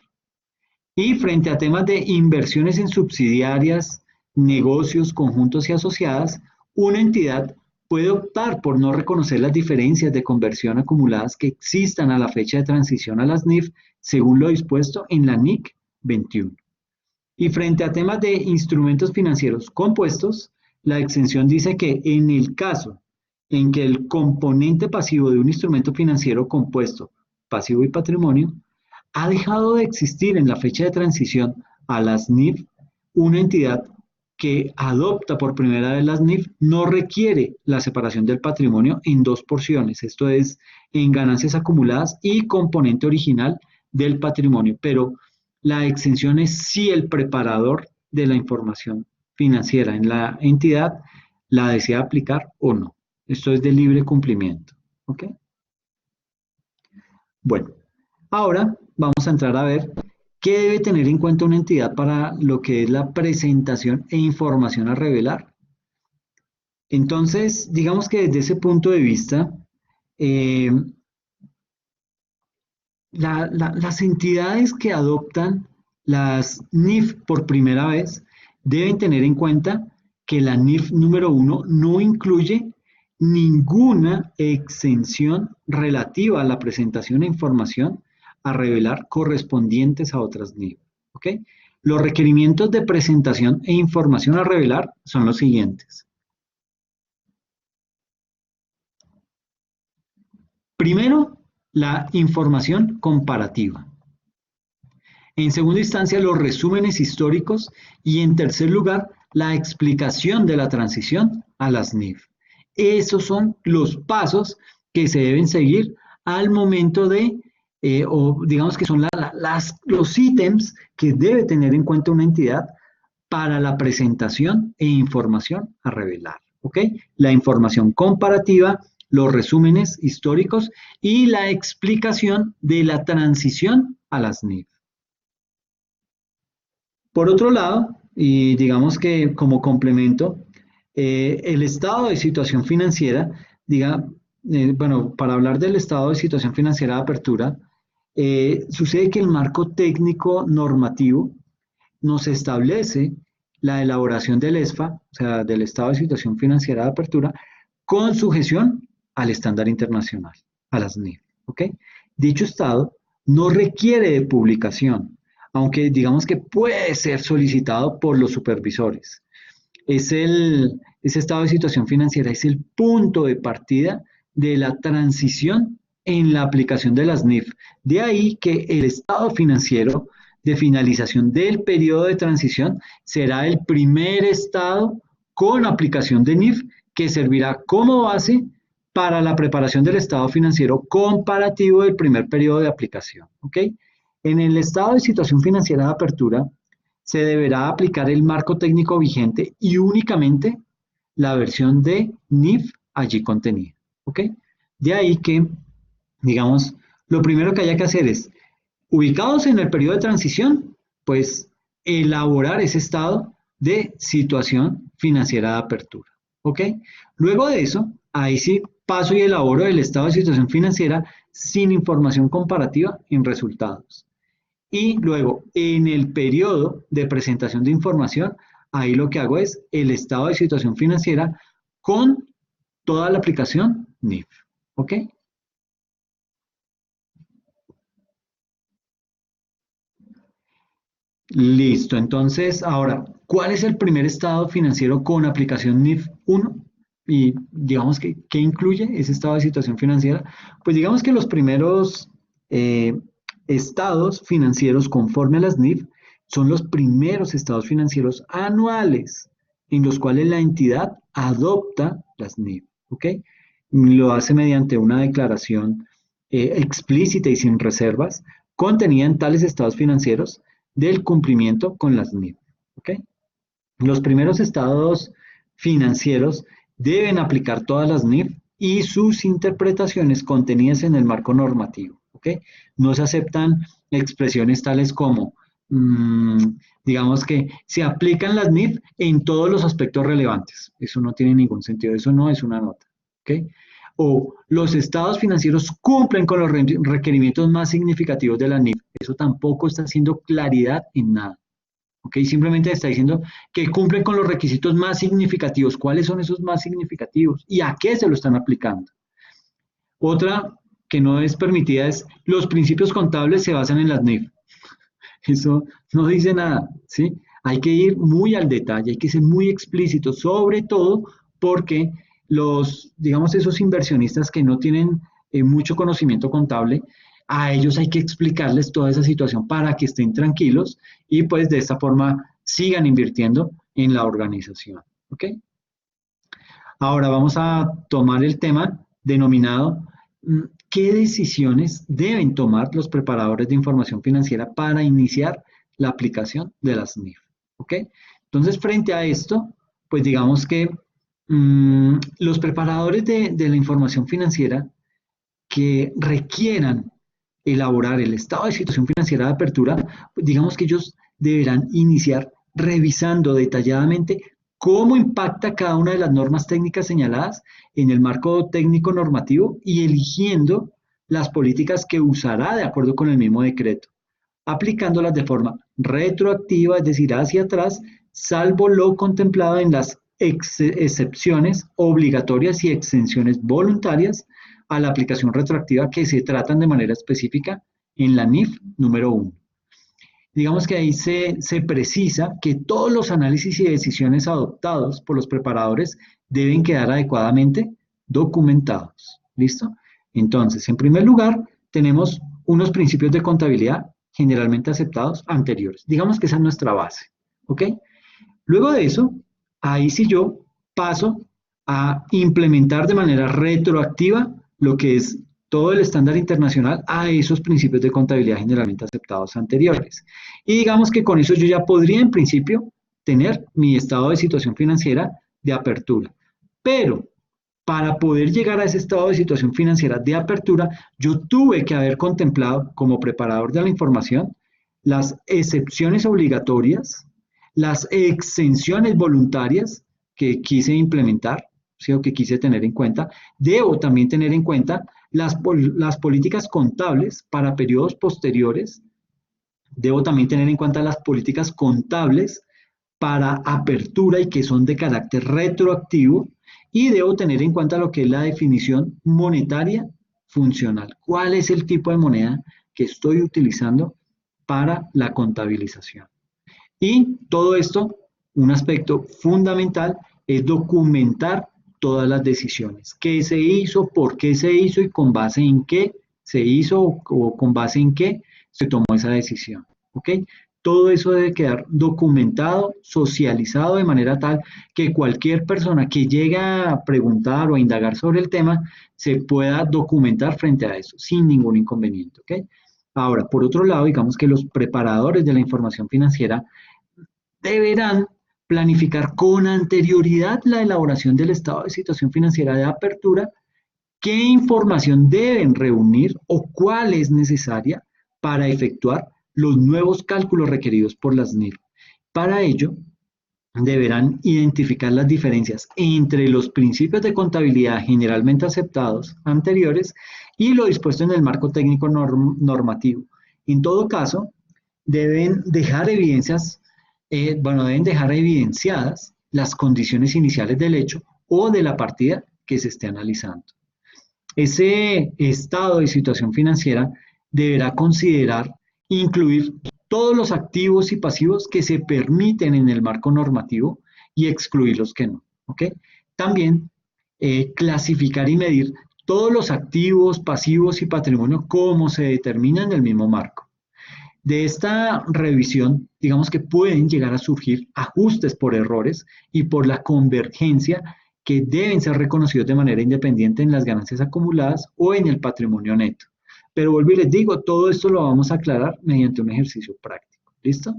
Y frente a temas de inversiones en subsidiarias, negocios, conjuntos y asociadas, una entidad puede optar por no reconocer las diferencias de conversión acumuladas que existan a la fecha de transición a las NIF según lo dispuesto en la NIC 21. Y frente a temas de instrumentos financieros compuestos, la exención dice que en el caso en que el componente pasivo de un instrumento financiero compuesto, pasivo y patrimonio, ha dejado de existir en la fecha de transición a las NIF, una entidad que adopta por primera vez las NIF no requiere la separación del patrimonio en dos porciones, esto es, en ganancias acumuladas y componente original del patrimonio, pero la exención es si el preparador de la información financiera en la entidad la desea aplicar o no. Esto es de libre cumplimiento. ¿Ok? Bueno, ahora vamos a entrar a ver qué debe tener en cuenta una entidad para lo que es la presentación e información a revelar. Entonces, digamos que desde ese punto de vista, eh, las entidades que adoptan las NIF por primera vez deben tener en cuenta que la NIF número 1 no incluye ninguna exención relativa a la presentación e información a revelar correspondientes a otras NIF. ¿Ok? Los requerimientos de presentación e información a revelar son los siguientes. Primero, la información comparativa. En segunda instancia, los resúmenes históricos y en tercer lugar, la explicación de la transición a las NIF. Esos son los pasos que se deben seguir al momento de, o digamos que son los ítems que debe tener en cuenta una entidad para la presentación e información a revelar. ¿Ok? La información comparativa, los resúmenes históricos y la explicación de la transición a las NIF. Por otro lado, y digamos que como complemento, el estado de situación financiera, bueno, para hablar del estado de situación financiera de apertura, sucede que el marco técnico normativo nos establece la elaboración del ESFA, o sea, del estado de situación financiera de apertura, con sujeción al estándar internacional, a las NIF. ¿Ok? Dicho estado no requiere de publicación, aunque digamos que puede ser solicitado por los supervisores. Ese estado de situación financiera es el punto de partida de la transición en la aplicación de las NIF. De ahí que el estado financiero de finalización del periodo de transición será el primer estado con aplicación de NIF que servirá como base para la preparación del estado financiero comparativo del primer periodo de aplicación. ¿Ok? En el estado de situación financiera de apertura, se deberá aplicar el marco técnico vigente y únicamente la versión de NIF allí contenida. ¿Ok? De ahí que, digamos, lo primero que haya que hacer es, ubicados en el periodo de transición, pues elaborar ese estado de situación financiera de apertura. ¿Ok? Luego de eso, ahí sí paso y elaboro el estado de situación financiera sin información comparativa en resultados. Y luego, en el periodo de presentación de información, ahí lo que hago es el estado de situación financiera con toda la aplicación NIF. ¿Ok? Listo, entonces, ahora, ¿cuál es el primer estado financiero con aplicación NIF 1? Y digamos que, ¿qué incluye ese estado de situación financiera? Pues digamos que los primeros eh, estados financieros conforme a las NIF son los primeros estados financieros anuales en los cuales la entidad adopta las NIF, ¿ok? Lo hace mediante una declaración explícita y sin reservas contenida en tales estados financieros del cumplimiento con las NIF. ¿Ok? Los primeros estados financieros deben aplicar todas las NIF y sus interpretaciones contenidas en el marco normativo. ¿Ok? No se aceptan expresiones tales como, mmm, digamos que se aplican las NIF en todos los aspectos relevantes. Eso no tiene ningún sentido, eso no es una nota. ¿Ok? O los estados financieros cumplen con los requerimientos más significativos de la NIF. Eso tampoco está haciendo claridad en nada. ¿Ok? Simplemente está diciendo que cumplen con los requisitos más significativos. ¿Cuáles son esos más significativos? ¿Y a qué se lo están aplicando? Otra que no es permitida es los principios contables se basan en las NIF. Eso no dice nada, ¿sí? Hay que ir muy al detalle, hay que ser muy explícito, sobre todo porque los, digamos, esos inversionistas que no tienen mucho conocimiento contable, a ellos hay que explicarles toda esa situación para que estén tranquilos y pues de esta forma sigan invirtiendo en la organización, ¿ok? Ahora vamos a tomar el tema denominado ¿qué decisiones deben tomar los preparadores de información financiera para iniciar la aplicación de las NIF? ¿Ok? Entonces, frente a esto, pues digamos que los preparadores de la información financiera que requieran elaborar el estado de situación financiera de apertura, pues digamos que ellos deberán iniciar revisando detalladamente cómo impacta cada una de las normas técnicas señaladas en el marco técnico normativo y eligiendo las políticas que usará de acuerdo con el mismo decreto, aplicándolas de forma retroactiva, es decir, hacia atrás, salvo lo contemplado en las excepciones obligatorias y exenciones voluntarias a la aplicación retroactiva que se tratan de manera específica en la NIF número 1. Digamos que ahí se precisa que todos los análisis y decisiones adoptados por los preparadores deben quedar adecuadamente documentados. ¿Listo? Entonces, en primer lugar, tenemos unos principios de contabilidad generalmente aceptados anteriores. Digamos que esa es nuestra base. ¿Ok? Luego de eso, ahí sí yo paso a implementar de manera retroactiva lo que es todo el estándar internacional a esos principios de contabilidad generalmente aceptados anteriores. Y digamos que con eso yo ya podría en principio tener mi estado de situación financiera de apertura. Pero para poder llegar a ese estado de situación financiera de apertura, yo tuve que haber contemplado como preparador de la información las excepciones obligatorias, las exenciones voluntarias que quise implementar, ¿sí? O que quise tener en cuenta. Debo también tener en cuenta las políticas contables para periodos posteriores. Debo también tener en cuenta las políticas contables para apertura y que son de carácter retroactivo. Y debo tener en cuenta lo que es la definición monetaria funcional. ¿Cuál es el tipo de moneda que estoy utilizando para la contabilización? Y todo esto, un aspecto fundamental es documentar todas las decisiones. ¿Qué se hizo? ¿Por qué se hizo? ¿Y con base en qué se hizo? ¿O con base en qué se tomó esa decisión? ¿Ok? Todo eso debe quedar documentado, socializado de manera tal que cualquier persona que llegue a preguntar o a indagar sobre el tema se pueda documentar frente a eso sin ningún inconveniente. ¿Ok? Ahora, por otro lado, digamos que los preparadores de la información financiera deberán planificar con anterioridad la elaboración del estado de situación financiera de apertura, qué información deben reunir o cuál es necesaria para efectuar los nuevos cálculos requeridos por las NIR. Para ello, deberán identificar las diferencias entre los principios de contabilidad generalmente aceptados anteriores y lo dispuesto en el marco técnico normativo. En todo caso, deben dejar evidencias, deben dejar evidenciadas las condiciones iniciales del hecho o de la partida que se esté analizando. Ese estado de situación financiera deberá considerar incluir todos los activos y pasivos que se permiten en el marco normativo y excluir los que no. ¿Ok? También clasificar y medir todos los activos, pasivos y patrimonio como se determina en el mismo marco. De esta revisión, digamos que pueden llegar a surgir ajustes por errores y por la convergencia que deben ser reconocidos de manera independiente en las ganancias acumuladas o en el patrimonio neto. Pero vuelvo y les digo, todo esto lo vamos a aclarar mediante un ejercicio práctico. ¿Listo?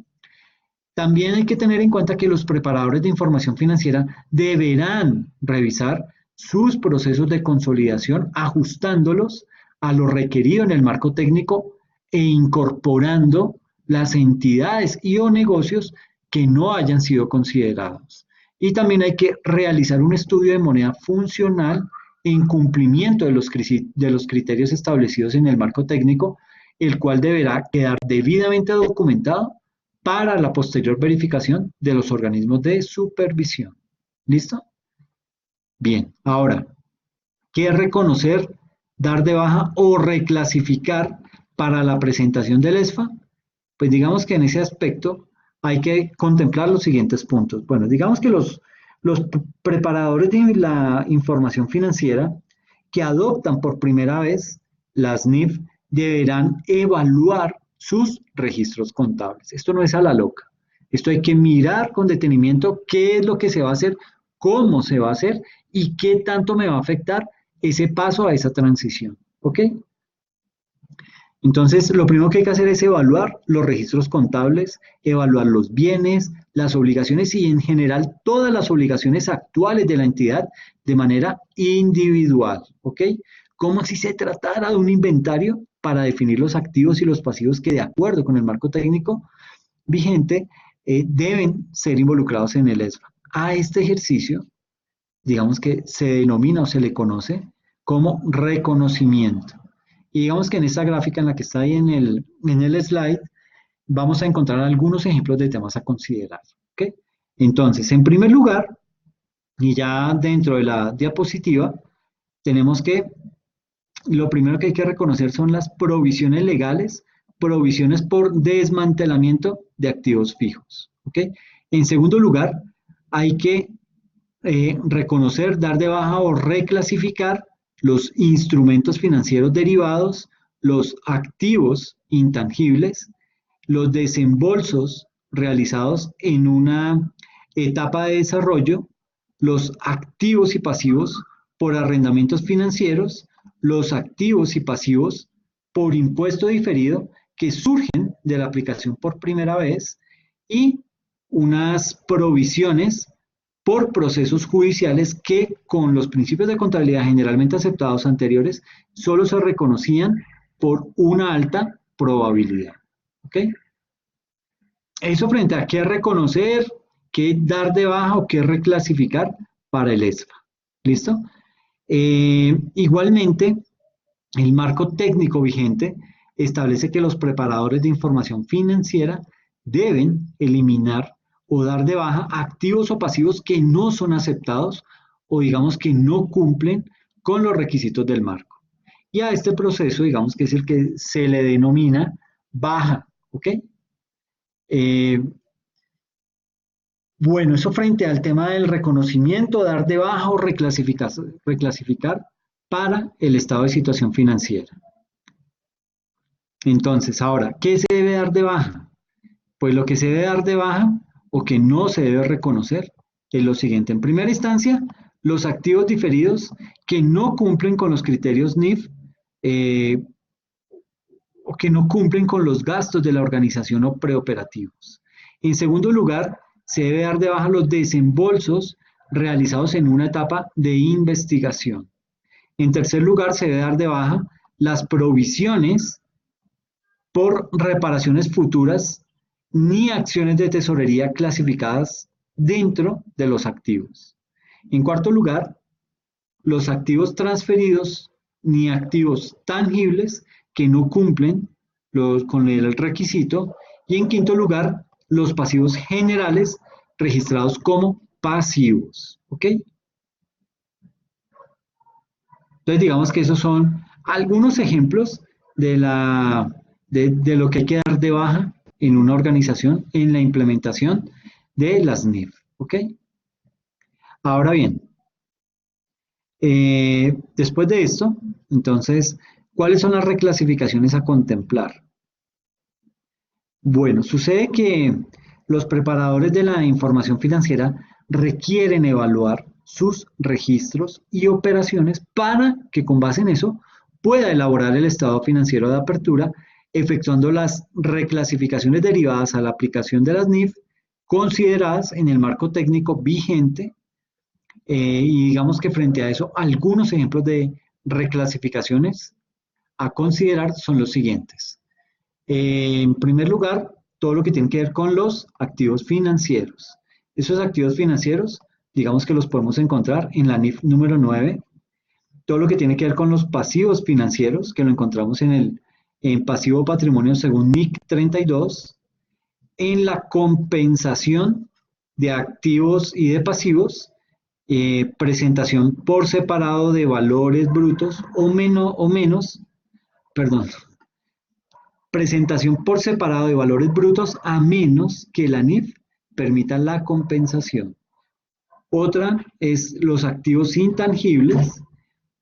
También hay que tener en cuenta que los preparadores de información financiera deberán revisar sus procesos de consolidación, ajustándolos a lo requerido en el marco técnico e incorporando las entidades y o negocios que no hayan sido considerados. Y también hay que realizar un estudio de moneda funcional en cumplimiento de los criterios establecidos en el marco técnico, el cual deberá quedar debidamente documentado para la posterior verificación de los organismos de supervisión. ¿Listo? Bien, ahora, ¿qué reconocer, dar de baja o reclasificar para la presentación del ESFA? Pues digamos que en ese aspecto hay que contemplar los siguientes puntos. Bueno, digamos que los preparadores de la información financiera que adoptan por primera vez las NIF deberán evaluar sus registros contables. Esto no es a la loca. Esto hay que mirar con detenimiento qué es lo que se va a hacer, cómo se va a hacer y qué tanto me va a afectar ese paso a esa transición. ¿Ok? Entonces, lo primero que hay que hacer es evaluar los registros contables, evaluar los bienes, las obligaciones y en general todas las obligaciones actuales de la entidad de manera individual, ¿ok? Como si se tratara de un inventario para definir los activos y los pasivos que de acuerdo con el marco técnico vigente deben ser involucrados en el ESFA. A este ejercicio, digamos que se denomina o se le conoce como reconocimiento. Y digamos que en esta gráfica en la que está ahí en el slide, vamos a encontrar algunos ejemplos de temas a considerar. ¿Okay? Entonces, en primer lugar, y ya dentro de la diapositiva, tenemos que lo primero que hay que reconocer son las provisiones legales, provisiones por desmantelamiento de activos fijos. ¿Okay? En segundo lugar, hay que reconocer, dar de baja o reclasificar los instrumentos financieros derivados, los activos intangibles, los desembolsos realizados en una etapa de desarrollo, los activos y pasivos por arrendamientos financieros, los activos y pasivos por impuesto diferido que surgen de la aplicación por primera vez y unas provisiones por procesos judiciales que con los principios de contabilidad generalmente aceptados anteriores solo se reconocían por una alta probabilidad. ¿Ok? Eso frente a qué reconocer, qué dar de baja o qué reclasificar para el ESFA. ¿Listo? Igualmente, el marco técnico vigente establece que los preparadores de información financiera deben eliminar o dar de baja activos o pasivos que no son aceptados o digamos que no cumplen con los requisitos del marco. Y a este proceso, digamos que es el que se le denomina baja, ¿ok? Bueno, eso frente al tema del reconocimiento, dar de baja o reclasificar para el estado de situación financiera. Entonces, ahora, ¿qué se debe dar de baja? Pues lo que se debe dar de baja o que no se debe reconocer es lo siguiente. En primera instancia, los activos diferidos que no cumplen con los criterios NIF o que no cumplen con los gastos de la organización o preoperativos. En segundo lugar, se debe dar de baja los desembolsos realizados en una etapa de investigación. En tercer lugar, se debe dar de baja las provisiones por reparaciones futuras ni acciones de tesorería clasificadas dentro de los activos. En cuarto lugar, los activos transferidos ni activos tangibles que no cumplen con el requisito. Y en quinto lugar, los pasivos generales registrados como pasivos. ¿Ok? Entonces, digamos que esos son algunos ejemplos de lo que hay que dar de baja en una organización en la implementación de las NIF. ¿Ok? Ahora bien, después de esto, entonces, ¿cuáles son las reclasificaciones a contemplar? Bueno, sucede que los preparadores de la información financiera requieren evaluar sus registros y operaciones para que con base en eso pueda elaborar el estado financiero de apertura, efectuando las reclasificaciones derivadas a la aplicación de las NIF consideradas en el marco técnico vigente. Y digamos que frente a eso, algunos ejemplos de reclasificaciones a considerar son los siguientes. En primer lugar, todo lo que tiene que ver con los activos financieros. Esos activos financieros, digamos que los podemos encontrar en la NIF número 9. Todo lo que tiene que ver con los pasivos financieros, que lo encontramos en pasivo patrimonio según NIC 32. En la compensación de activos y de pasivos, presentación por separado de valores brutos o menos, perdón, presentación por separado de valores brutos a menos que la NIF permita la compensación. Otra es los activos intangibles,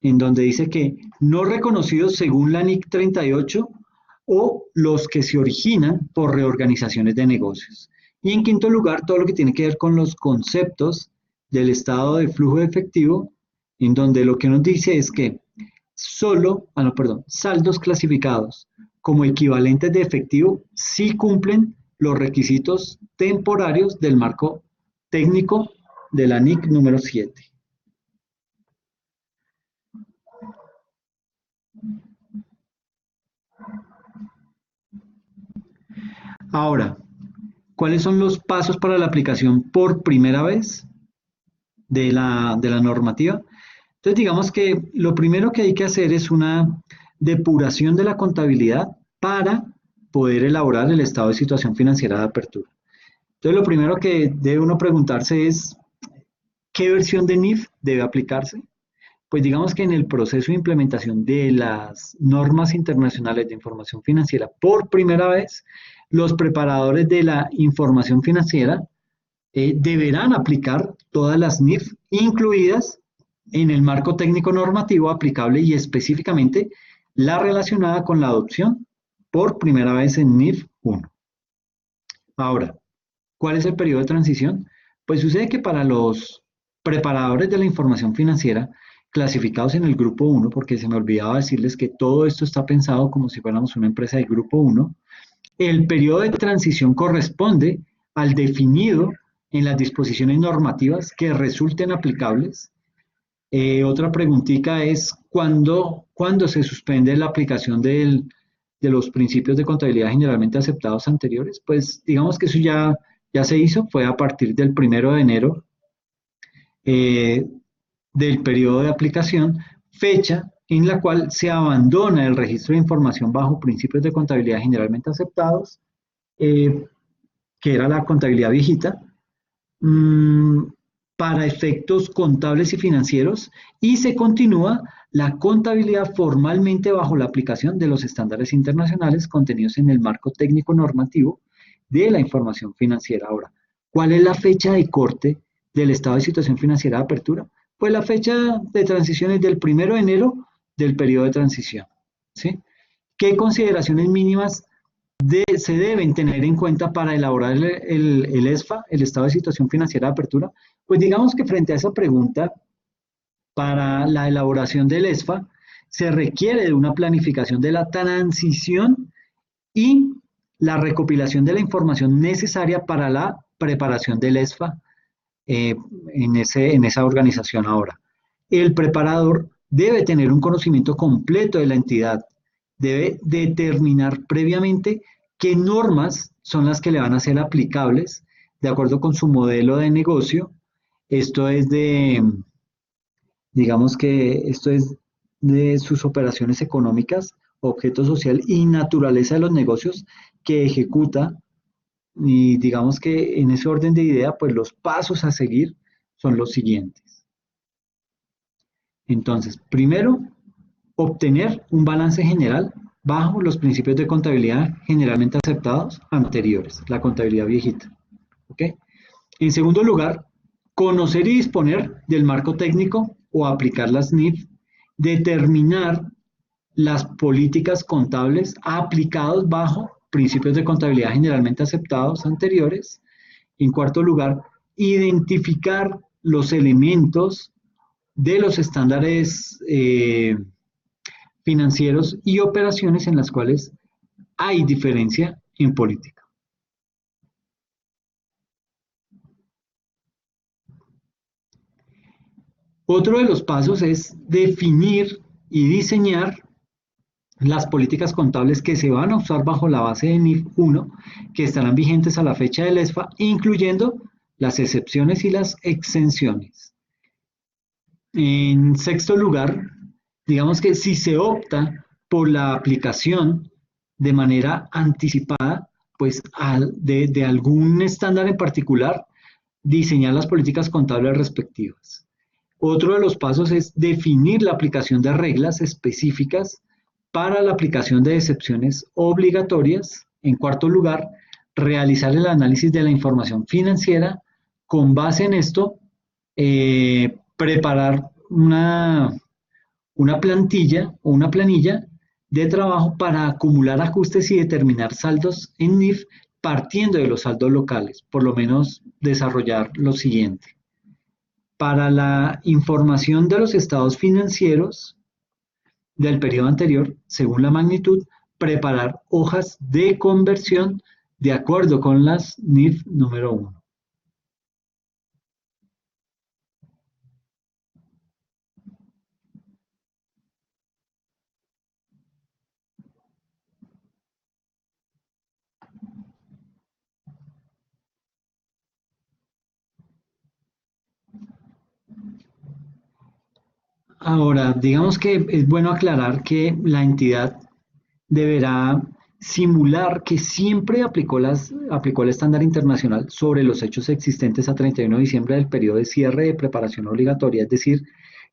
en donde dice que no reconocidos según la NIC 38 o los que se originan por reorganizaciones de negocios. Y en quinto lugar, todo lo que tiene que ver con los conceptos del estado de flujo de efectivo, en donde lo que nos dice es que saldos clasificados como equivalentes de efectivo sí cumplen los requisitos temporarios del marco técnico de la NIC número 7. Ahora, ¿cuáles son los pasos para la aplicación por primera vez de la normativa? Entonces, digamos que lo primero que hay que hacer es una depuración de la contabilidad para poder elaborar el estado de situación financiera de apertura. Entonces, lo primero que debe uno preguntarse es, ¿qué versión de NIF debe aplicarse? Pues digamos que en el proceso de implementación de las normas internacionales de información financiera, por primera vez, los preparadores de la información financiera deberán aplicar todas las NIF incluidas en el marco técnico normativo aplicable y específicamente la relacionada con la adopción por primera vez en NIF 1. Ahora, ¿cuál es el periodo de transición? Pues sucede que para los preparadores de la información financiera clasificados en el grupo 1, porque se me olvidaba decirles que todo esto está pensado como si fuéramos una empresa del grupo 1, el periodo de transición corresponde al definido en las disposiciones normativas que resulten aplicables. Otra preguntita es, ¿cuándo se suspende la aplicación de los principios de contabilidad generalmente aceptados anteriores? Pues digamos que eso ya se hizo, fue a partir del 1 de enero eh, del periodo de aplicación, fecha en la cual se abandona el registro de información bajo principios de contabilidad generalmente aceptados, eh, que era la contabilidad viejita, mmm, para efectos contables y financieros, y se continúa la contabilidad formalmente bajo la aplicación de los estándares internacionales contenidos en el marco técnico normativo de la información financiera. Ahora, ¿cuál es la fecha de corte del estado de situación financiera de apertura? Pues la fecha de transición es del 1 de enero del periodo de transición. ¿Sí? ¿Qué consideraciones mínimas se deben tener en cuenta para elaborar el ESFA, el estado de situación financiera de apertura? Pues digamos que frente a esa pregunta, para la elaboración del ESFA, se requiere de una planificación de la transición y la recopilación de la información necesaria para la preparación del ESFA en esa organización ahora. El preparador debe tener un conocimiento completo de la entidad, debe determinar previamente qué normas son las que le van a ser aplicables de acuerdo con su modelo de negocio. Esto es digamos que esto es de sus operaciones económicas, objeto social y naturaleza de los negocios que ejecuta. Y digamos que en ese orden de idea, pues los pasos a seguir son los siguientes. Entonces, primero, obtener un balance general bajo los principios de contabilidad generalmente aceptados anteriores, la contabilidad viejita. ¿Ok? En segundo lugar, conocer y disponer del marco técnico o aplicar las NIF, determinar las políticas contables aplicados bajo principios de contabilidad generalmente aceptados anteriores. En cuarto lugar, identificar los elementos de los estándares financieros y operaciones en las cuales hay diferencia en política. Otro de los pasos es definir y diseñar las políticas contables que se van a usar bajo la base de NIF 1, que estarán vigentes a la fecha del ESFA, incluyendo las excepciones y las exenciones. En sexto lugar, digamos que si se opta por la aplicación de manera anticipada, pues de algún estándar en particular, diseñar las políticas contables respectivas. Otro de los pasos es definir la aplicación de reglas específicas para la aplicación de excepciones obligatorias. En cuarto lugar, realizar el análisis de la información financiera. Con base en esto, preparar una plantilla o una planilla de trabajo para acumular ajustes y determinar saldos en NIF partiendo de los saldos locales, por lo menos desarrollar lo siguiente. Para la información de los estados financieros del periodo anterior, según la magnitud, preparar hojas de conversión de acuerdo con las NIF número 1. Ahora, digamos que es bueno aclarar que la entidad deberá simular que siempre aplicó el estándar internacional sobre los hechos existentes a 31 de diciembre del periodo de cierre de preparación obligatoria, es decir,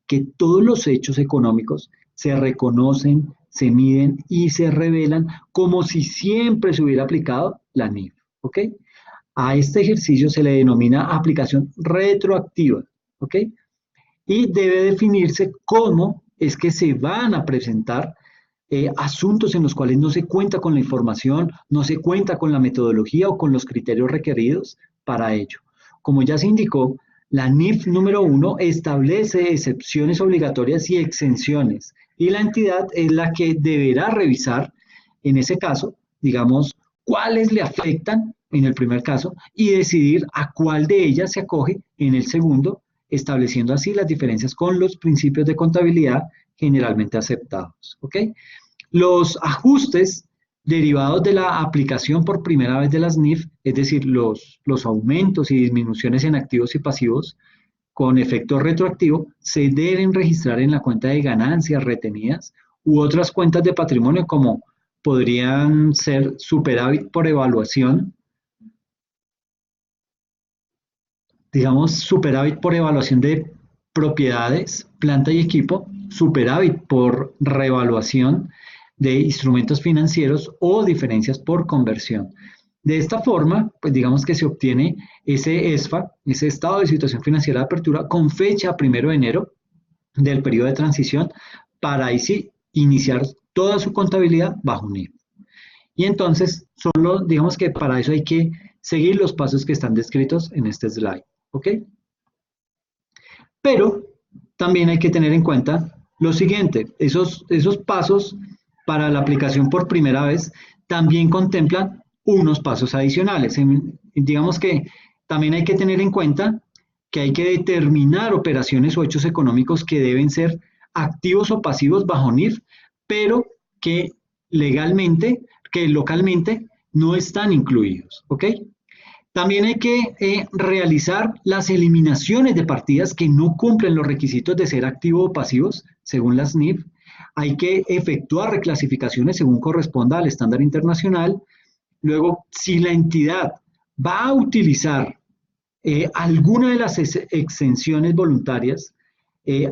que todos los hechos económicos se reconocen, se miden y se revelan como si siempre se hubiera aplicado la NIF. ¿Ok? A este ejercicio se le denomina aplicación retroactiva. ¿Ok? Y debe definirse cómo es que se van a presentar asuntos en los cuales no se cuenta con la información, no se cuenta con la metodología o con los criterios requeridos para ello. Como ya se indicó, la NIF número 1 establece excepciones obligatorias y exenciones, y la entidad es la que deberá revisar, en ese caso, digamos, cuáles le afectan en el primer caso y decidir a cuál de ellas se acoge en el segundo, estableciendo así las diferencias con los principios de contabilidad generalmente aceptados. ¿Ok? Los ajustes derivados de la aplicación por primera vez de las NIF, es decir, los aumentos y disminuciones en activos y pasivos con efecto retroactivo, se deben registrar en la cuenta de ganancias retenidas u otras cuentas de patrimonio como podrían ser superávit por evaluación, digamos superávit por evaluación de propiedades, planta y equipo, superávit por revaluación de instrumentos financieros o diferencias por conversión. De esta forma, pues digamos que se obtiene ese ESFA, ese estado de situación financiera de apertura, con fecha 1 de enero del periodo de transición, para ahí sí iniciar toda su contabilidad bajo NIF. Y entonces, solo digamos que para eso hay que seguir los pasos que están descritos en este slide. ¿Ok? Pero también hay que tener en cuenta lo siguiente, esos pasos para la aplicación por primera vez también contemplan unos pasos adicionales. Digamos que también hay que tener en cuenta que hay que determinar operaciones o hechos económicos que deben ser activos o pasivos bajo NIF, pero que localmente no están incluidos. ¿Ok? También hay que realizar las eliminaciones de partidas que no cumplen los requisitos de ser activos o pasivos, según las NIF. Hay que efectuar reclasificaciones según corresponda al estándar internacional. Luego, si la entidad va a utilizar alguna de las exenciones voluntarias,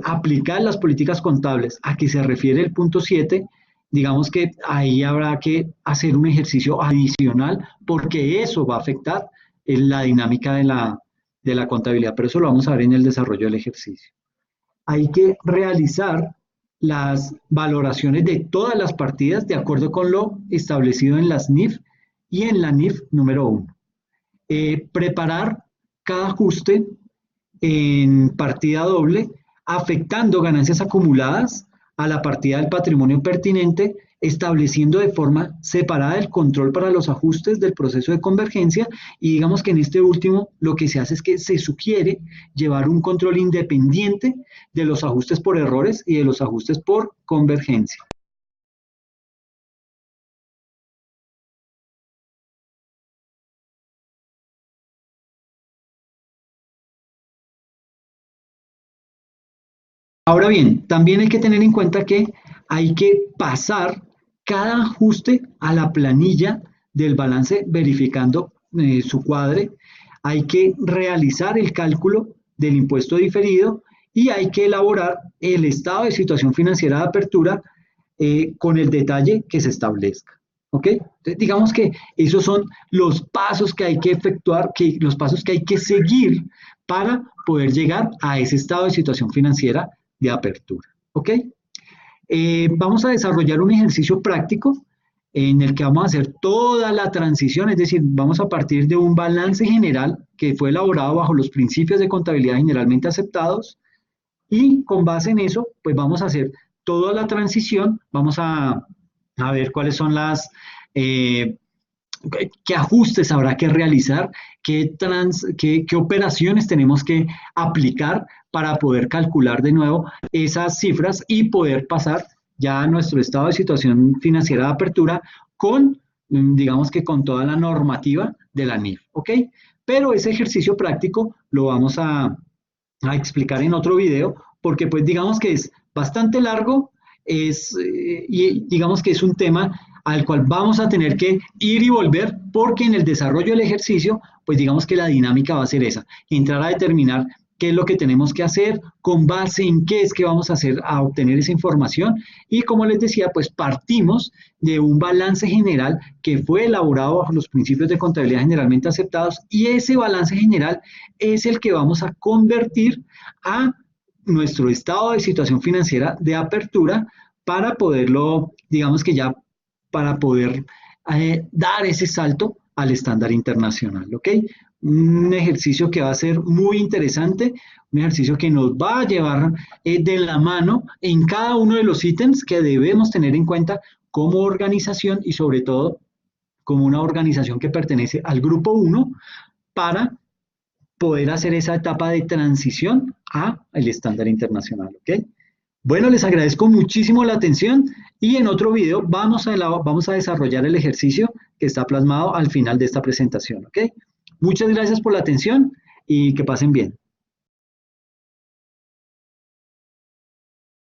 aplicar las políticas contables a que se refiere el punto 7 digamos que ahí habrá que hacer un ejercicio adicional porque eso va a afectar la dinámica de la contabilidad, pero eso lo vamos a ver en el desarrollo del ejercicio. Hay que realizar las valoraciones de todas las partidas de acuerdo con lo establecido en las NIF y en la NIF número 1. Preparar cada ajuste en partida doble, afectando ganancias acumuladas a la partida del patrimonio pertinente, estableciendo de forma separada el control para los ajustes del proceso de convergencia y digamos que en este último lo que se hace es que se sugiere llevar un control independiente de los ajustes por errores y de los ajustes por convergencia. Ahora bien, también hay que tener en cuenta que hay que pasar cada ajuste a la planilla del balance verificando su cuadre. Hay que realizar el cálculo del impuesto diferido y hay que elaborar el estado de situación financiera de apertura con el detalle que se establezca. ¿Ok? Entonces, digamos que esos son los pasos que hay que efectuar, los pasos que hay que seguir para poder llegar a ese estado de situación financiera de apertura. ¿Ok? Vamos a desarrollar un ejercicio práctico en el que vamos a hacer toda la transición, es decir, vamos a partir de un balance general que fue elaborado bajo los principios de contabilidad generalmente aceptados y con base en eso, pues vamos a hacer toda la transición, vamos a ver cuáles son eh, qué ajustes habrá que realizar, qué operaciones tenemos que aplicar para poder calcular de nuevo esas cifras y poder pasar ya a nuestro estado de situación financiera de apertura con, digamos que con toda la normativa de la NIF, ¿ok? Pero ese ejercicio práctico lo vamos a explicar en otro video, porque pues digamos que es bastante largo, y digamos que es un tema al cual vamos a tener que ir y volver, porque en el desarrollo del ejercicio, pues digamos que la dinámica va a ser esa, entrar a determinar qué es lo que tenemos que hacer, con base en qué es que vamos a hacer a obtener esa información, y como les decía, pues partimos de un balance general que fue elaborado bajo los principios de contabilidad generalmente aceptados, y ese balance general es el que vamos a convertir a nuestro estado de situación financiera de apertura para poderlo, digamos que ya, para poder dar ese salto al estándar internacional, ¿ok? Un ejercicio que va a ser muy interesante, un ejercicio que nos va a llevar de la mano en cada uno de los ítems que debemos tener en cuenta como organización y sobre todo como una organización que pertenece al grupo 1 para poder hacer esa etapa de transición al estándar internacional, ¿ok? Bueno, les agradezco muchísimo la atención y en otro video vamos a desarrollar el ejercicio que está plasmado al final de esta presentación, ¿ok? Muchas gracias por la atención y que pasen bien.